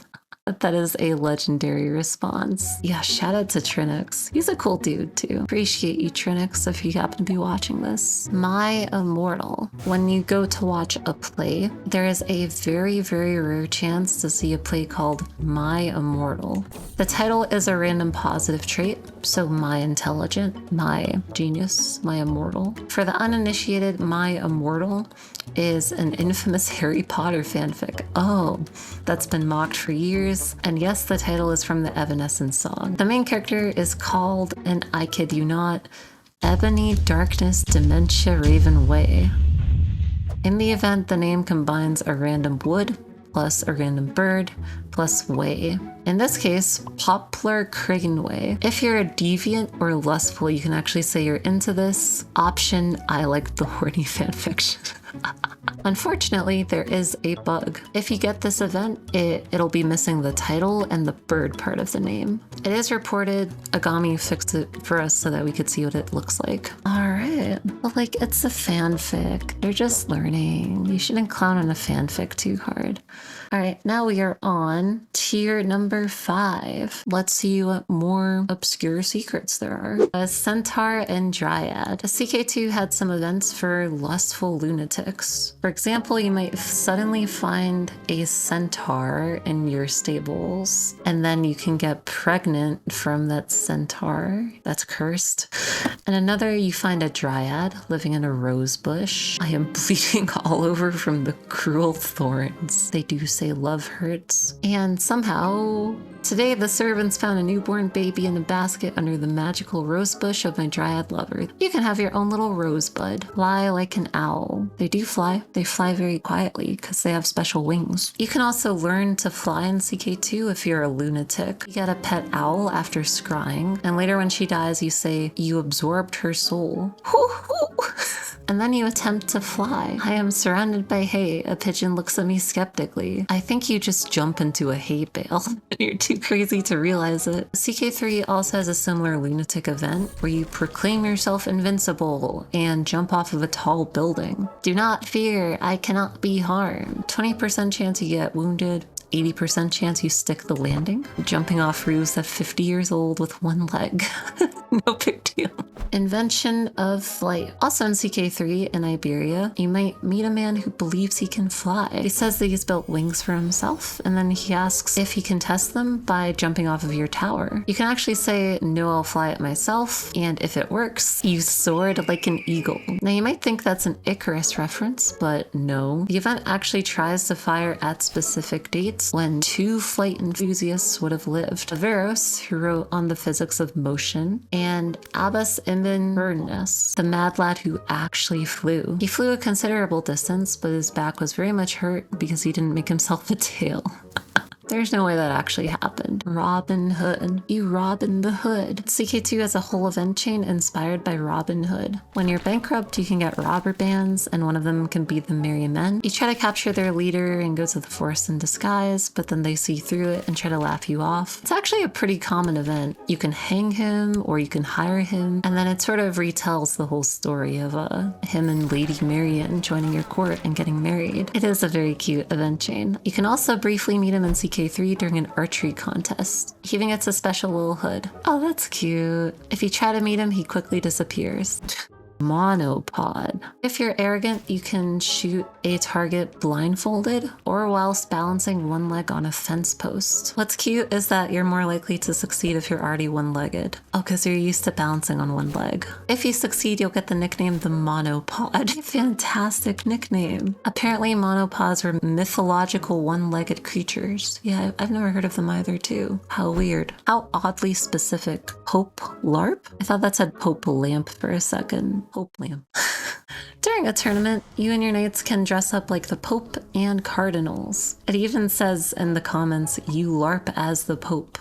That is a legendary response. Yeah, shout out to Trinix. He's a cool dude too. Appreciate you, Trinix, if you happen to be watching this. My Immortal. When you go to watch a play, there is a very, very rare chance to see a play called My Immortal. The title is a random positive trait, so my intelligent, my genius, my immortal. For the uninitiated, My Immortal is an infamous Harry Potter fanfic. Oh, that's been mocked for years. And yes, the title is from the Evanescence song. The main character is called, and I kid you not, Ebony Darkness Dementia Raven Way. In the event, the name combines a random wood plus a random bird plus way. In this case, Poplar Cragenway. If you're a deviant or lustful, you can actually say you're into this. Option, I like the horny fanfiction. Unfortunately, there is a bug. If you get this event, it'll be missing the title and the bird part of the name. It is reported Agami fixed it for us so that we could see what it looks like. All right, but like it's a fanfic. They're just learning. You shouldn't clown on a fanfic too hard. All right, now we are on tier number 5. Let's see what more obscure secrets there are. A Centaur and Dryad. A CK2 had some events for lustful lunatics. For example, you might suddenly find a centaur in your stables, and then you can get pregnant from that centaur. That's cursed. And another, you find a Dryad living in a rose bush. I am bleeding all over from the cruel thorns. They do say love hurts. And somehow, today the servants found a newborn baby in a basket under the magical rose bush of my Dryad lover. You can have your own little rosebud. Fly like an owl. They do fly. They fly very quietly because they have special wings. You can also learn to fly in CK2 if you're a lunatic. You get a pet owl after scrying, and later when she dies, you say you absorbed her soul. And then you attempt to fly. I am surrounded by hay. A pigeon looks at me skeptically. I think you just jump into a hay bale and you're too crazy to realize it. CK3 also has a similar lunatic event where you proclaim yourself invincible and jump off of a tall building. Do not fear, I cannot be harmed. 20% chance you get wounded. 80% chance you stick the landing. Jumping off roofs at 50 years old with one leg. No big deal. Invention of flight. Also in CK3 in Iberia, you might meet a man who believes he can fly. He says that he's built wings for himself, and then he asks if he can test them by jumping off of your tower. You can actually say, no, I'll fly it myself, and if it works, you soared like an eagle. Now you might think that's an Icarus reference, but no. The event actually tries to fire at specific dates when 2 flight enthusiasts would have lived. Averos, who wrote on the physics of motion, and Abbas Ibn Burness, the mad lad who actually flew. He flew a considerable distance, but his back was very much hurt because he didn't make himself a tail. There's no way that actually happened. Robin Hood. You Robin the Hood. CK2 has a whole event chain inspired by Robin Hood. When you're bankrupt, you can get robber bands, and one of them can be the Merry Men. You try to capture their leader and go to the forest in disguise, but then they see through it and try to laugh you off. It's actually a pretty common event. You can hang him, or you can hire him, and then it sort of retells the whole story of him and Lady Marian joining your court and getting married. It is a very cute event chain. You can also briefly meet him in CK3 during an archery contest. He even gets a special little hood. Oh, that's cute. If you try to meet him, he quickly disappears. Monopod. If you're arrogant, you can shoot a target blindfolded or whilst balancing one leg on a fence post. What's cute is that you're more likely to succeed if you're already one-legged. Oh, because you're used to balancing on one leg. If you succeed, you'll get the nickname the Monopod. Fantastic nickname. Apparently, monopods were mythological one-legged creatures. Yeah, I've never heard of them either too. How weird. How oddly specific. Pope LARP? I thought that said Pope Lamp for a second. Pope Lamp. During a tournament, you and your knights can dress up like the Pope and Cardinals. It even says in the comments, you LARP as the Pope.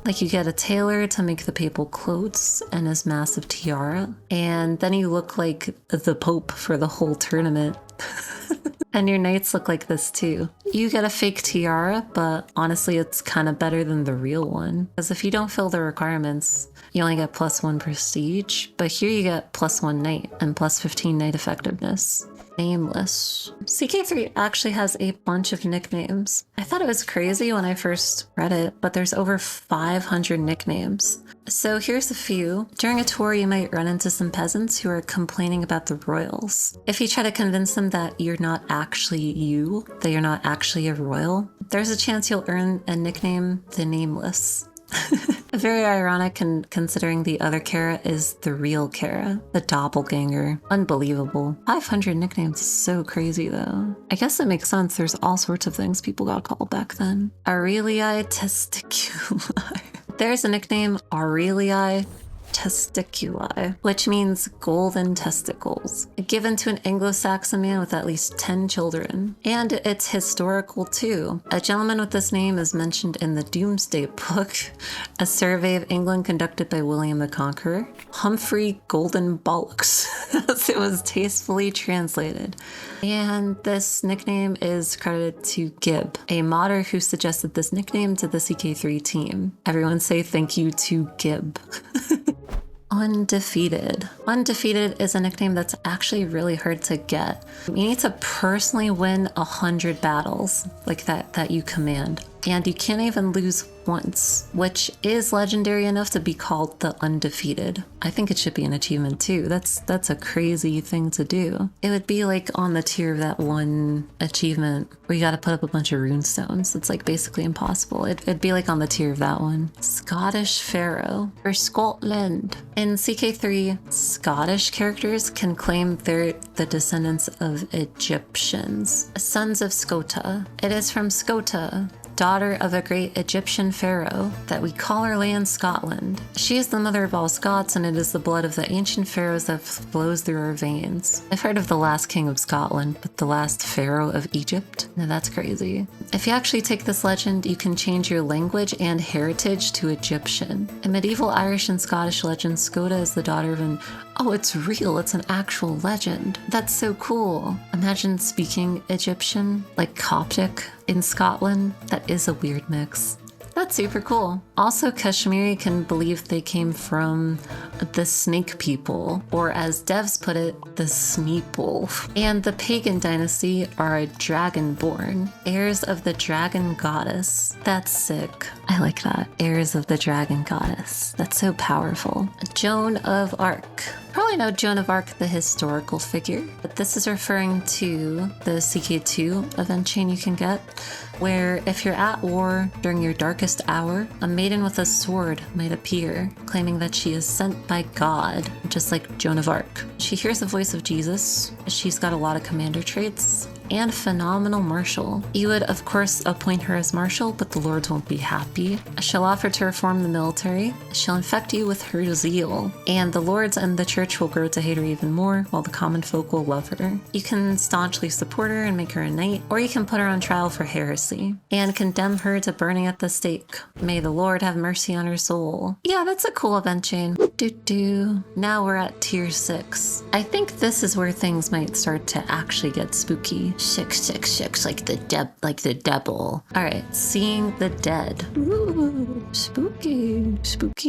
Like you get a tailor to make the papal clothes and his massive tiara, and then you look like the Pope for the whole tournament. And your knights look like this too. You get a fake tiara, but honestly it's kind of better than the real one. Because if you don't fill the requirements, you only get +1 prestige, but here you get +1 knight and +15 knight effectiveness. Nameless. CK3 actually has a bunch of nicknames. I thought it was crazy when I first read it, but there's over 500 nicknames. So here's a few. During a tour, you might run into some peasants who are complaining about the royals. If you try to convince them that you're not actually you, that you're not actually a royal, there's a chance you'll earn a nickname, the Nameless. Very ironic considering the other Cara is the real Cara, the doppelganger. Unbelievable. 500 nicknames is so crazy though. I guess it makes sense. There's all sorts of things people got called back then. Aurelii testiculi. There's a nickname, Aurelii testiculi, which means golden testicles, given to an Anglo-Saxon man with at least 10 children. And it's historical too. A gentleman with this name is mentioned in the Domesday Book, a survey of England conducted by William the Conqueror. Humphrey Golden Bollocks, as it was tastefully translated. And this nickname is credited to Gibb, a modder who suggested this nickname to the CK3 team. Everyone say thank you to Gibb. Undefeated. Undefeated is a nickname that's actually really hard to get. You need to personally win 100 battles like that you command. And you can't even lose once, which is legendary enough to be called the Undefeated. I think it should be an achievement too. That's a crazy thing to do. It would be like on the tier of that one achievement where you gotta put up a bunch of rune stones. It's like basically impossible. It'd be like on the tier of that one. Scottish Pharaoh, or Scotland. In CK3, Scottish characters can claim they're the descendants of Egyptians, sons of Scota. It is from Scota, daughter of a great Egyptian pharaoh, that we call our land Scotland. She is the mother of all Scots, and it is the blood of the ancient pharaohs that flows through our veins. I've heard of the last king of Scotland, but the last pharaoh of Egypt? Now that's crazy. If you actually take this legend, you can change your language and heritage to Egyptian. In medieval Irish and Scottish legends, Scota is the daughter of an... Oh, it's real. It's an actual legend. That's so cool. Imagine speaking Egyptian, like Coptic, in Scotland. That is a weird mix. That's super cool. Also, Kashmiri can believe they came from the snake people, or as devs put it, the Sneeple. And the pagan dynasty are dragonborn, heirs of the dragon goddess. That's sick. I like that. Heirs of the dragon goddess. That's so powerful. Joan of Arc. Probably know Joan of Arc, the historical figure, but this is referring to the CK2 event chain you can get, where if you're at war during your darkest hour, a maiden with a sword might appear, claiming that she is sent by God, just like Joan of Arc. She hears the voice of Jesus. She's got a lot of commander traits, and phenomenal marshal. You would, of course, appoint her as marshal, but the lords won't be happy. She'll offer to reform the military. She'll infect you with her zeal, and the lords and the church will grow to hate her even more, while the common folk will love her. You can staunchly support her and make her a knight, or you can put her on trial for heresy and condemn her to burning at the stake. May the Lord have mercy on her soul. Yeah, that's a cool event chain. Now we're at tier 6. I think this is where things might start to actually get spooky. 666, like the devil. All right, seeing the dead. Ooh, spooky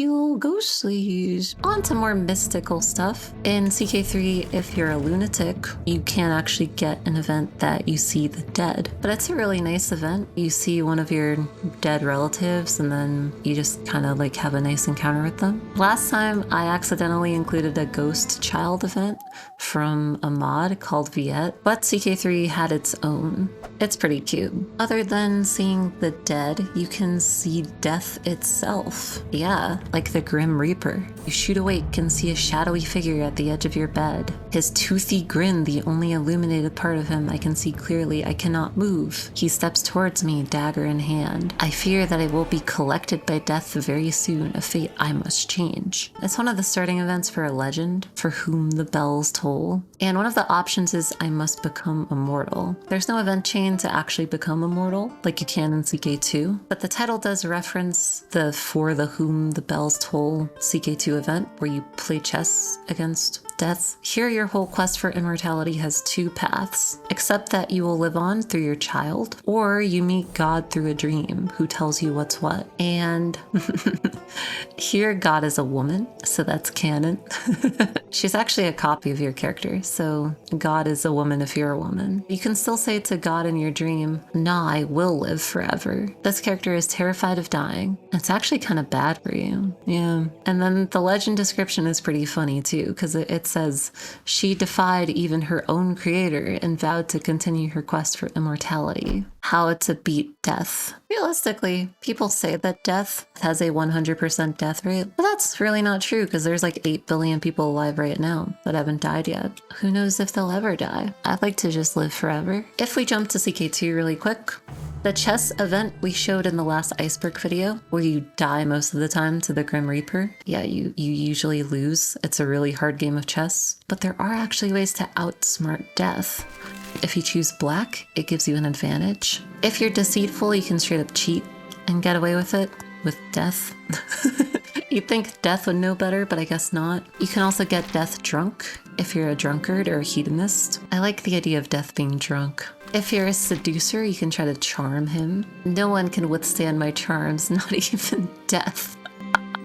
little ghostlies. On to more mystical stuff. In CK3, if you're a lunatic, you can actually get an event that you see the dead. But it's a really nice event. You see one of your dead relatives, and then you just kind of like have a nice encounter with them. Last time, I accidentally included a ghost child event from a mod called Viet, but CK3 had its own. It's pretty cute. Other than seeing the dead, you can see death itself. Yeah, like the Grim Reaper. You shoot awake and see a shadowy figure at the edge of your bed. His toothy grin, the only illuminated part of him I can see clearly. I cannot move. He steps towards me, dagger in hand. I fear that I will be collected by death very soon, a fate I must change. It's one of the starting events for a legend, for whom the bells toll. And one of the options is I must become immortal. There's no event chain to actually become immortal, like you can in CK2, but the title does reference the For the Whom the Bells Toll CK2 event, where you play chess against death. Here, your whole quest for immortality has 2 paths, except that you will live on through your child, or you meet God through a dream who tells you what's what. And here, God is a woman, so that's canon. She's actually a copy of your character, so God is a woman if you're a woman. You can still say to God in your dream, "Nah, I will live forever." This character is terrified of dying. It's actually kind of bad for you. Yeah. And then the legend description is pretty funny too, because it says, she defied even her own creator and vowed to continue her quest for immortality. How to beat death. Realistically, people say that death has a 100% death rate, but that's really not true because there's like 8 billion people alive right now that haven't died yet. Who knows if they'll ever die? I'd like to just live forever. If we jump to CK2 really quick, The chess event we showed in the last Iceberg video, where you die most of the time to the Grim Reaper, yeah, you usually lose. It's a really hard game of chess, but there are actually ways to outsmart death. If you choose black, it gives you an advantage. If you're deceitful, you can straight up cheat and get away with it with death. You'd think death would know better, but I guess not. You can also get death drunk if you're a drunkard or a hedonist. I like the idea of death being drunk. If you're a seducer, you can try to charm him. No one can withstand my charms, not even death.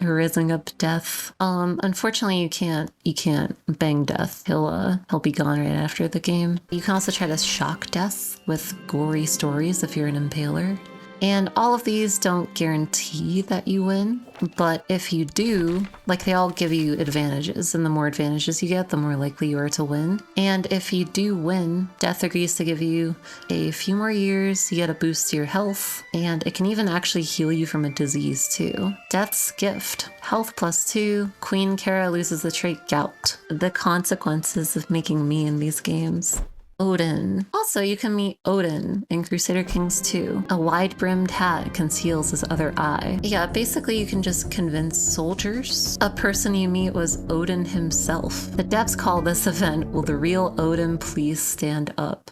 Raising up death. Unfortunately, you can't bang death. He'll be gone right after the game. You can also try to shock death with gory stories if you're an impaler. And all of these don't guarantee that you win, but if you do, like, they all give you advantages, and the more advantages you get, the more likely you are to win. And if you do win, death agrees to give you a few more years, you get a boost to your health, and it can even actually heal you from a disease too. Death's gift. Health +2, Queen Cara loses the trait Gout. The consequences of making me in these games. Odin. Also, you can meet Odin in Crusader Kings 2. A wide-brimmed hat conceals his other eye. Yeah, basically you can just convince soldiers. A person you meet was Odin himself. The devs call this event, "Will the real Odin please stand up?"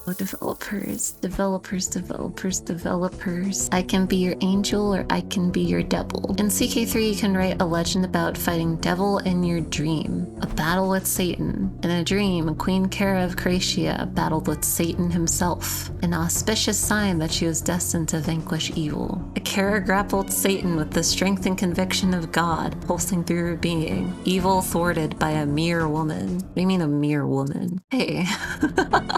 Oh, developers. I can be your angel or I can be your devil. In CK3, you can write a legend about fighting devil in your dream. A battle with Satan. In a dream, Queen Cara of Cracia battled with Satan himself. An auspicious sign that she was destined to vanquish evil. Cara grappled Satan with the strength and conviction of God pulsing through her being. Evil thwarted by a mere woman. What do you mean a mere woman? Hey.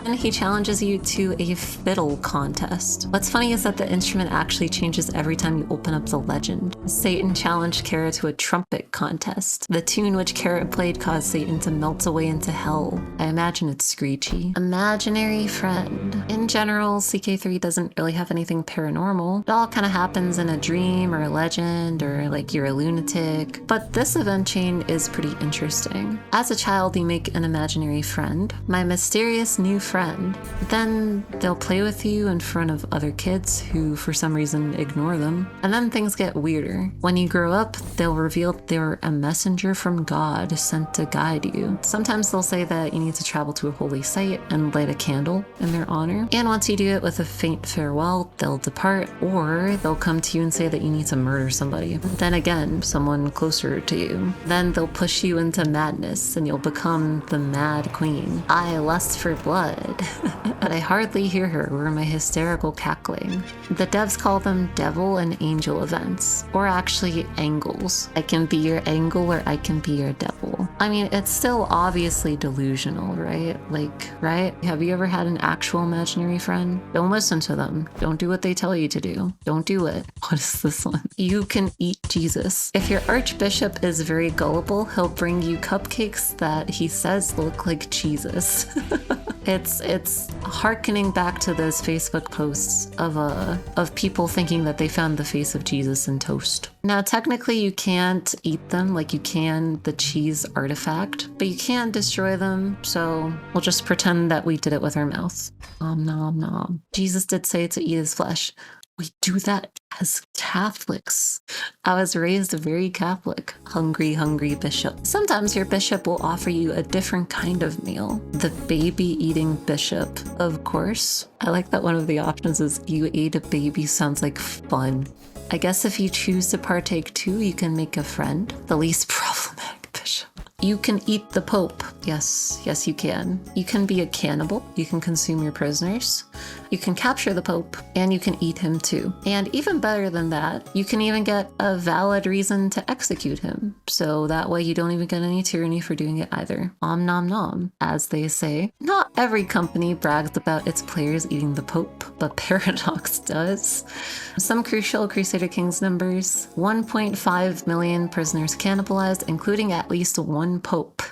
And he challenges you to a fiddle contest. What's funny is that the instrument actually changes every time you open up the legend. Satan challenged Cara to a trumpet contest. The tune which Cara played caused Satan to melt away into hell. I imagine it's screechy. Imaginary friend. In general, CK3 doesn't really have anything paranormal. It all kind of happens in a dream or a legend, or like you're a lunatic. But this event chain is pretty interesting. As a child, you make an imaginary friend. My mysterious new friend. Then they'll play with you in front of other kids who for some reason ignore them. And then things get weirder. When you grow up, they'll reveal they're a messenger from God sent to guide you. Sometimes they'll say that you need to travel to a holy site and light a candle in their honor. And once you do it with a faint farewell, they'll depart, or they'll come to you and say that you need to murder somebody. Then again, someone closer to you. Then they'll push you into madness and you'll become the Mad Queen. I lust for blood. But I hardly hear her or my hysterical cackling. The devs call them devil and angel events, or actually angles. I can be your angle or I can be your devil. I mean, it's still obviously delusional, right? Like, right? Have you ever had an actual imaginary friend? Don't listen to them. Don't do what they tell you to do. Don't do it. What is this one? You can eat Jesus. If your archbishop is very gullible, he'll bring you cupcakes that he says look like Jesus. It's harkening back to those Facebook posts of people thinking that they found the face of Jesus in toast. Now, technically, you can't eat them like you can the cheese artifact, but you can destroy them, so we'll just pretend that we did it with our mouth. Nom nom nom. Jesus did say to eat his flesh. We do that as Catholics. I was raised very Catholic. Hungry, hungry bishop. Sometimes your bishop will offer you a different kind of meal. The baby-eating bishop, of course. I like that one of the options is you ate a baby. Sounds like fun. I guess if you choose to partake too, you can make a friend. The least problematic bishop. You can eat the Pope. Yes, you can. You can be a cannibal. You can consume your prisoners. You can capture the Pope, and you can eat him too. And even better than that, you can even get a valid reason to execute him. So that way you don't even get any tyranny for doing it either. Om nom nom, as they say. Not every company brags about its players eating the Pope, but Paradox does. Some crucial Crusader Kings numbers: 1.5 million prisoners cannibalized, including at least one Pope.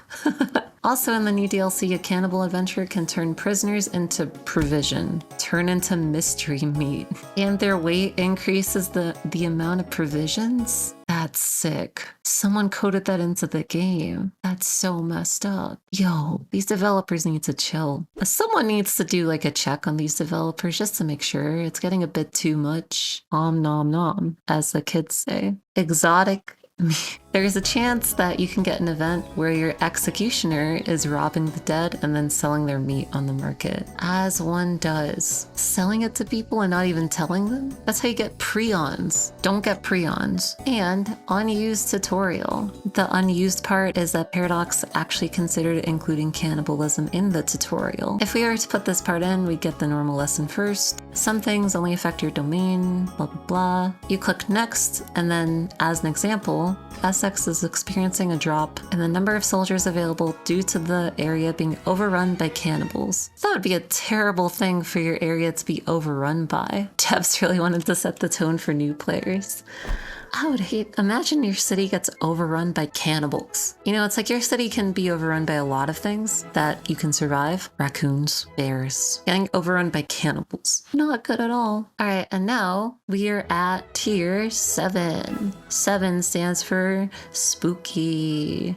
Also in the new DLC, a cannibal adventurer can turn prisoners into provision, turn into mystery meat, and their weight increases the amount of provisions. That That's sick. Someone coded that into the game. That's so messed up. Yo, these developers need to chill. Someone needs to do like a check on these developers just to make sure it's getting a bit too much. Om nom nom, as the kids say. Exotic. There's a chance that you can get an event where your executioner is robbing the dead and then selling their meat on the market. As one does. Selling it to people and not even telling them? That's how you get prions. Don't get prions. And unused tutorial. The unused part is that Paradox actually considered including cannibalism in the tutorial. If we were to put this part in, we'd get the normal lesson first. Some things only affect your domain, blah, blah, blah. You click next, and then as an example, Essex is experiencing a drop in the number of soldiers available due to the area being overrun by cannibals. That would be a terrible thing for your area to be overrun by. Devs really wanted to set the tone for new players. I would imagine your city gets overrun by cannibals. You know, it's like your city can be overrun by a lot of things that you can survive. Raccoons, bears, getting overrun by cannibals. Not good at all. All right, and now we are at tier 7. 7 stands for spooky.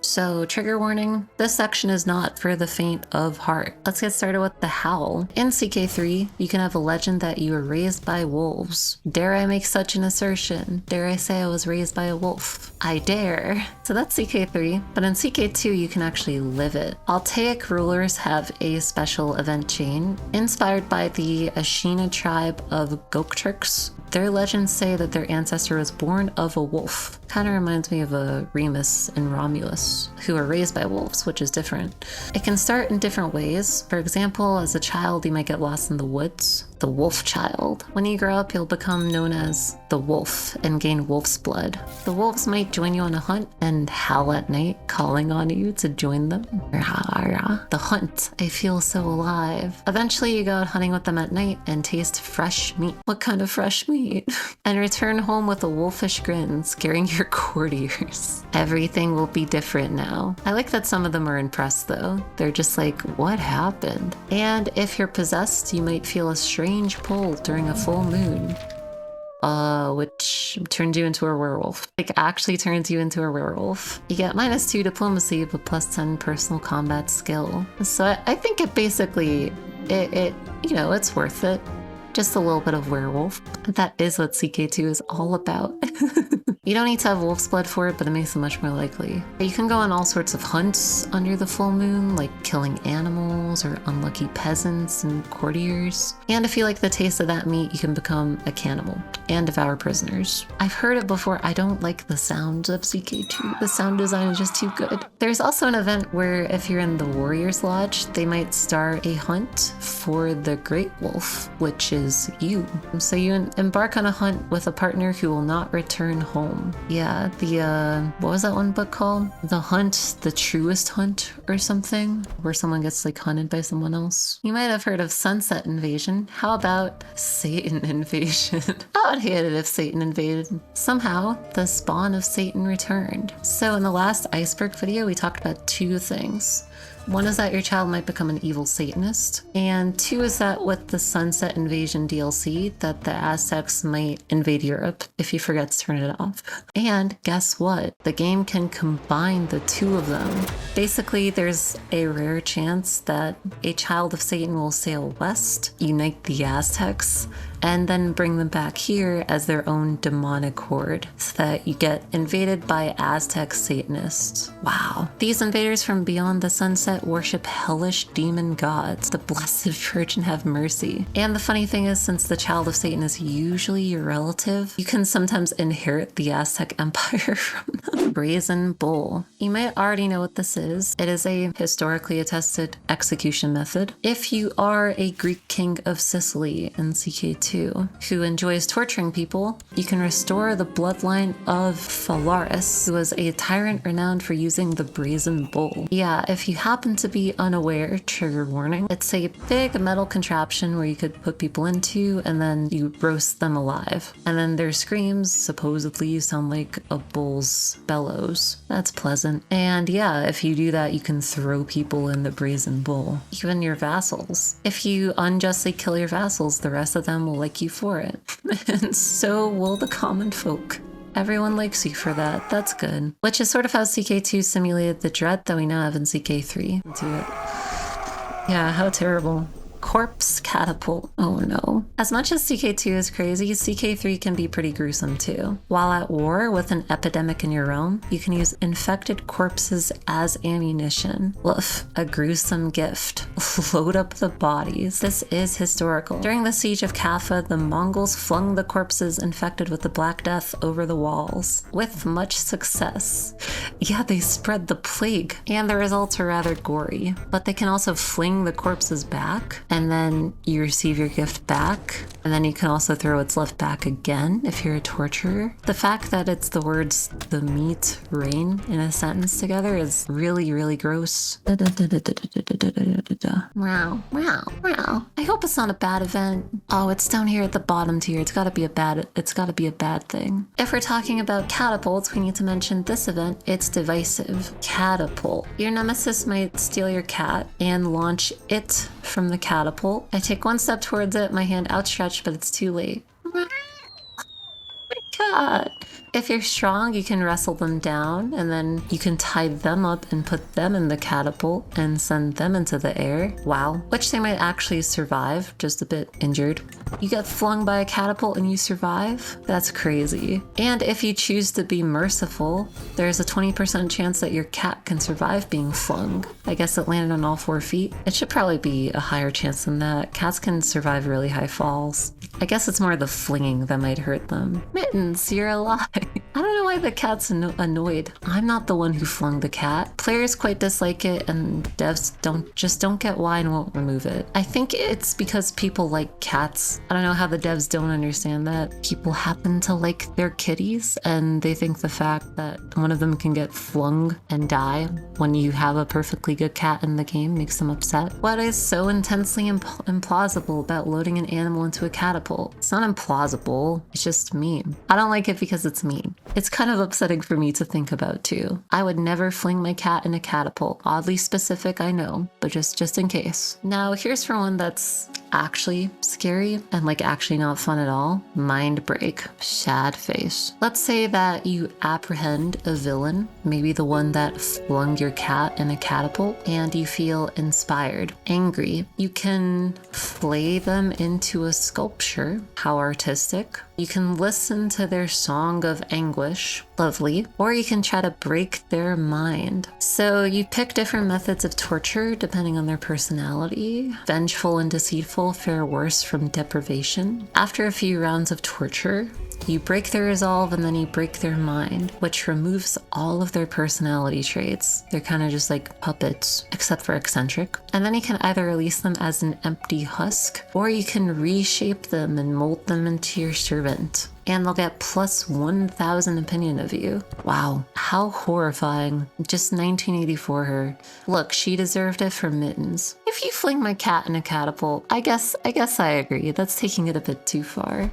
So, trigger warning, this section is not for the faint of heart. Let's get started with the howl. In CK3, you can have a legend that you were raised by wolves. Dare I make such an assertion? Dare I say I was raised by a wolf? I dare. So that's CK3, but in CK2, you can actually live it. Altaic rulers have a special event chain inspired by the Ashina tribe of Gokturks. Their legends say that their ancestor was born of a wolf. Kind of reminds me of a Remus and Romulus, who were raised by wolves, which is different. It can start in different ways. For example, as a child, you might get lost in the woods. The wolf child. When you grow up, you'll become known as the wolf and gain wolf's blood. The wolves might join you on a hunt and howl at night, calling on you to join them. The hunt. I feel so alive. Eventually, you go out hunting with them at night and taste fresh meat. What kind of fresh meat? And return home with a wolfish grin, scaring your courtiers. Everything will be different now. I like that some of them are impressed though. They're just like, what happened? And if you're possessed, you might feel a strange pull during a full moon. Which turns you into a werewolf. Like, actually turns you into a werewolf. You get -2 diplomacy, but +10 personal combat skill. So I think it basically, you know, it's worth it. Just a little bit of werewolf. That is what CK2 is all about. You don't need to have wolf's blood for it, but it makes it much more likely. You can go on all sorts of hunts under the full moon, like killing animals or unlucky peasants and courtiers. And if you like the taste of that meat, you can become a cannibal and devour prisoners. I've heard it before. I don't like the sound of CK2. The sound design is just too good. There's also an event where if you're in the Warrior's Lodge, they might start a hunt for the Great Wolf, which is you. So you embark on a hunt with a partner who will not return home. Yeah, what was that one book called? The Hunt, The Truest Hunt or something, where someone gets like hunted by someone else. You might have heard of Sunset Invasion. How about Satan Invasion? I would hate it if Satan invaded. Somehow, the spawn of Satan returned. So in the last Iceberg video, we talked about 2 things. One is that your child might become an evil Satanist, and 2 is that with the Sunset Invasion DLC, that the Aztecs might invade Europe if you forget to turn it off. And guess what? The game can combine the 2 of them. Basically, there's a rare chance that a child of Satan will sail west, unite the Aztecs, and then bring them back here as their own demonic horde, so that you get invaded by Aztec Satanists. Wow. These invaders from beyond the sunset worship hellish demon gods. The Blessed Virgin have mercy. And the funny thing is, since the child of Satan is usually your relative, you can sometimes inherit the Aztec Empire from them. Brazen Bull. You might already know what this is. It is a historically attested execution method. If you are a Greek king of Sicily in CK2, who enjoys torturing people, you can restore the bloodline of Phalaris, who was a tyrant renowned for using the Brazen Bull. Yeah, if you happen to be unaware, trigger warning, it's a big metal contraption where you could put people into and then you roast them alive. And then their screams supposedly sound like a bull's bellows. That's pleasant. And yeah, if you do that, you can throw people in the Brazen Bull, even your vassals. If you unjustly kill your vassals, the rest of them will like you for it. And so will the common folk. Everyone likes you for that. That's good. Which is sort of how CK2 simulated the dread that we now have in CK3. Do it. Yeah, how terrible. Corpse catapult. Oh no. As much as CK2 is crazy, CK3 can be pretty gruesome too. While at war with an epidemic in your realm, you can use infected corpses as ammunition. Woof, a gruesome gift. Load up the bodies. This is historical. During the siege of Kaffa, the Mongols flung the corpses infected with the Black Death over the walls. With much success. Yeah, they spread the plague, and the results are rather gory. But they can also fling the corpses back, and then you receive your gift back, and then you can also throw what's left back again if you're a torturer. The fact that it's the words "the meat rain" in a sentence together is really, really gross. Wow, wow, wow. I hope it's not a bad event. Oh, it's down here at the bottom tier. It's gotta be a bad thing. If we're talking about catapults, we need to mention this event. It's divisive. Catapult. Your nemesis might steal your cat and launch it from the catapult. I take one step towards it, my hand outstretched, but it's too late. Oh my god. If you're strong, you can wrestle them down, and then you can tie them up and put them in the catapult and send them into the air. Wow. Which they might actually survive, just a bit injured. You get flung by a catapult and you survive? That's crazy. And if you choose to be merciful, there's a 20% chance that your cat can survive being flung. I guess it landed on all 4 feet. It should probably be a higher chance than that. Cats can survive really high falls. I guess it's more the flinging that might hurt them. Mittens, you're alive. I don't know why the cat's annoyed. I'm not the one who flung the cat. Players quite dislike it, and devs don't get why and won't remove it. I think it's because people like cats. I don't know how the devs don't understand that. People happen to like their kitties, and they think the fact that one of them can get flung and die when you have a perfectly good cat in the game makes them upset. What is so intensely implausible about loading an animal into a catapult? It's not implausible, it's just mean. I don't like it because it's mean. It's kind of upsetting for me to think about too. I would never fling my cat in a catapult. Oddly specific, I know, but just in case. Now here's for one that's actually scary and like actually not fun at all. Mind break. Sad face. Let's say that you apprehend a villain, maybe the one that flung your cat in a catapult, and you feel inspired, angry. You can flay them into a sculpture. How artistic. You can listen to their song of anguish, lovely, or you can try to break their mind. So you pick different methods of torture depending on their personality. Vengeful and deceitful fare worse from deprivation. After a few rounds of torture, you break their resolve and then you break their mind, which removes all of their personality traits. They're kind of just like puppets, except for eccentric. And then you can either release them as an empty husk, or you can reshape them and mold them into your servant. And they'll get plus 1,000 opinion of you. Wow, how horrifying. Just 1984 her. Look, she deserved it for mittens. If you fling my cat in a catapult, I guess I agree. That's taking it a bit too far.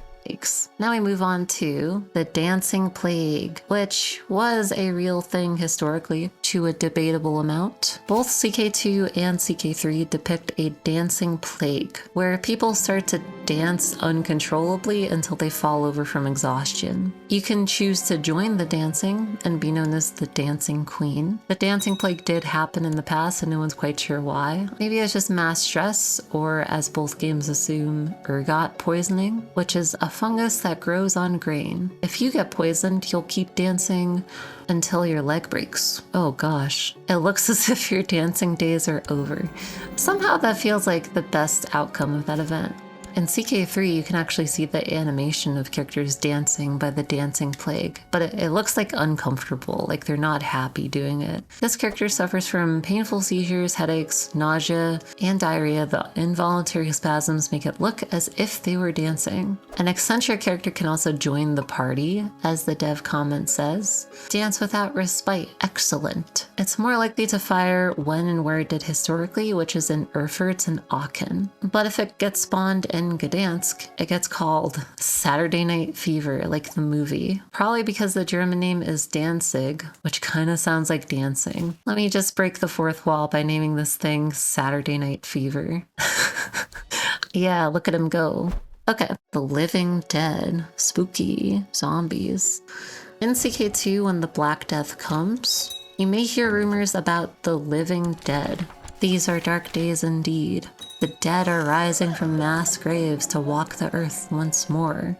Now we move on to the dancing plague, which was a real thing historically to a debatable amount. Both CK2 and CK3 depict a dancing plague, where people start to dance uncontrollably until they fall over from exhaustion. You can choose to join the dancing and be known as the dancing queen. The dancing plague did happen in the past and no one's quite sure why. Maybe it's just mass stress, or as both games assume, ergot poisoning, which is a fungus that grows on grain. If you get poisoned, you'll keep dancing until your leg breaks. Oh gosh. It looks as if your dancing days are over. Somehow that feels like the best outcome of that event. In CK3, you can actually see the animation of characters dancing by the dancing plague, but it looks like uncomfortable, like they're not happy doing it. This character suffers from painful seizures, headaches, nausea, and diarrhea. The involuntary spasms make it look as if they were dancing. An eccentric character can also join the party, as the dev comment says. Dance without respite. Excellent. It's more likely to fire when and where it did historically, which is in Erfurt and Aachen. But if it gets spawned in Gdansk, it gets called Saturday Night Fever, like the movie. Probably because the German name is Danzig, which kind of sounds like dancing. Let me just break the fourth wall by naming this thing Saturday Night Fever. Yeah, look at him go. Okay, the living dead, spooky zombies. In CK2, when the Black Death comes, you may hear rumors about the living dead. These are dark days indeed. The dead are rising from mass graves to walk the earth once more.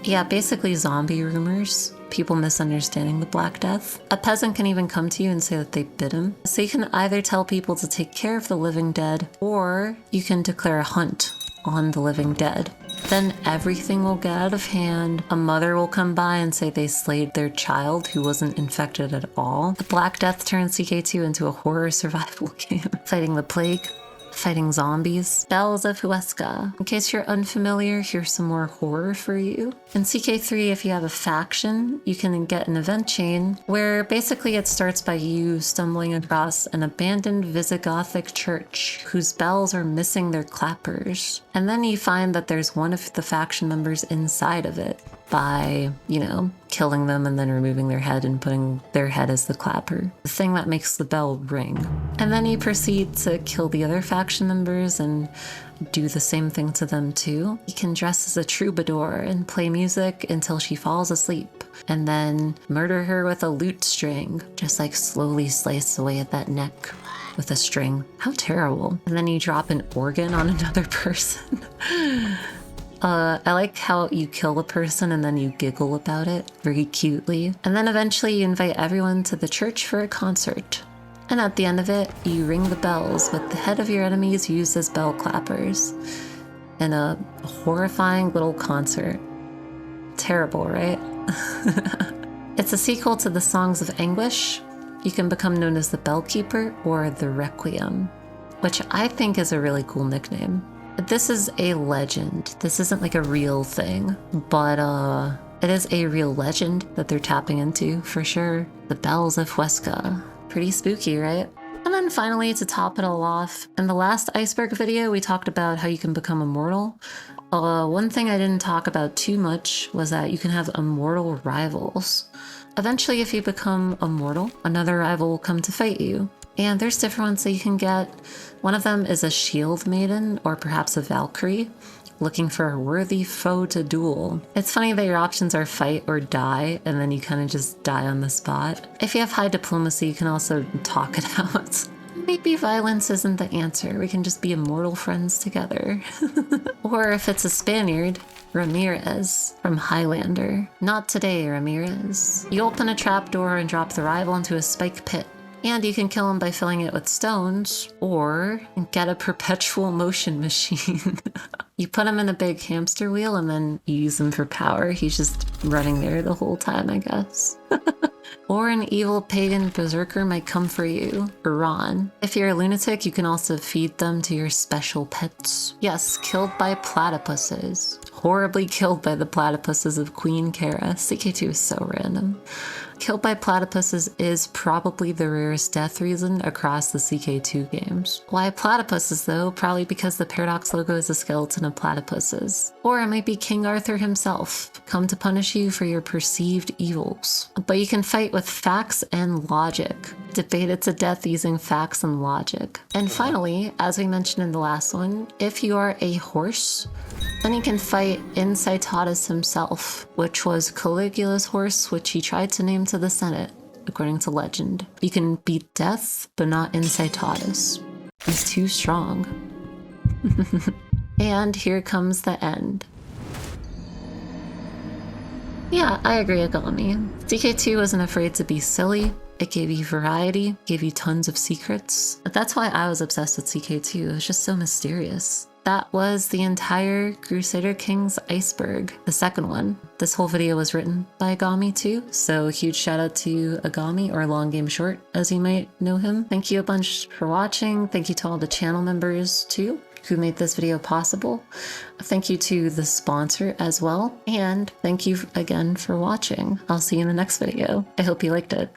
Yeah, basically zombie rumors. People misunderstanding the Black Death. A peasant can even come to you and say that they bit him. So you can either tell people to take care of the living dead, or you can declare a hunt on the living dead. Then everything will get out of hand. A mother will come by and say they slayed their child who wasn't infected at all. The Black Death turns CK2 into a horror survival game. Fighting the plague, fighting zombies. Bells of Huesca. In case you're unfamiliar, here's some more horror for you. In CK3, if you have a faction, you can get an event chain where basically it starts by you stumbling across an abandoned Visigothic church whose bells are missing their clappers. And then you find that there's one of the faction members inside of it by, killing them and then removing their head and putting their head as the clapper, the thing that makes the bell ring. And then you proceed to kill the other faction members and do the same thing to them too. You can dress as a troubadour and play music until she falls asleep, and then murder her with a lute string, just like slowly slice away at that neck with a string. How terrible. And then you drop an organ on another person. I like how you kill a person and then you giggle about it very cutely. And then eventually you invite everyone to the church for a concert. And at the end of it, you ring the bells with the head of your enemies used as bell clappers in a horrifying little concert. Terrible, right? It's a sequel to the Songs of Anguish. You can become known as the Bellkeeper or the Requiem, which I think is a really cool nickname. This is a legend. This isn't like a real thing, but it is a real legend that they're tapping into for sure. The Bells of Huesca. Pretty spooky, right? And then finally, to top it all off, in the last Iceberg video, we talked about how you can become immortal. One thing I didn't talk about too much was that you can have immortal rivals. Eventually, if you become immortal, another rival will come to fight you. And there's different ones that you can get. One of them is a shield maiden or perhaps a Valkyrie, looking for a worthy foe to duel. It's funny that your options are fight or die, and then you kind of just die on the spot. If you have high diplomacy, you can also talk it out. Maybe violence isn't the answer. We can just be immortal friends together. Or if it's a Spaniard, Ramirez from Highlander. Not today, Ramirez. You open a trapdoor and drop the rival into a spike pit. And you can kill him by filling it with stones, or get a perpetual motion machine. You put him in a big hamster wheel and then you use him for power. He's just running there the whole time, I guess. Or an evil pagan berserker might come for you, Iran. If you're a lunatic, you can also feed them to your special pets. Yes, killed by platypuses. Horribly killed by the platypuses of Queen Cara. CK2 is so random. Killed by platypuses is probably the rarest death reason across the CK2 games. Why platypuses though? Probably because the Paradox logo is a skeleton of platypuses. Or it might be King Arthur himself, come to punish you for your perceived evils. But you can fight with facts and logic. Debate it to death using facts and logic. And finally, as we mentioned in the last one, if you are a horse, then you can fight Incitatus himself, which was Caligula's horse, which he tried to name to the Senate, according to legend. You can beat death, but not Incitatus. He's too strong. And here comes the end. Yeah, I agree, Agami. CK2 wasn't afraid to be silly. It gave you variety, gave you tons of secrets. But that's why I was obsessed with CK2. It was just so mysterious. That was the entire Crusader Kings Iceberg, the second one. This whole video was written by Agami too, so a huge shout out to Agami, or Long Game Short as you might know him. Thank you a bunch for watching. Thank you to all the channel members too who made this video possible. Thank you to the sponsor as well, and thank you again for watching. I'll see you in the next video. I hope you liked it.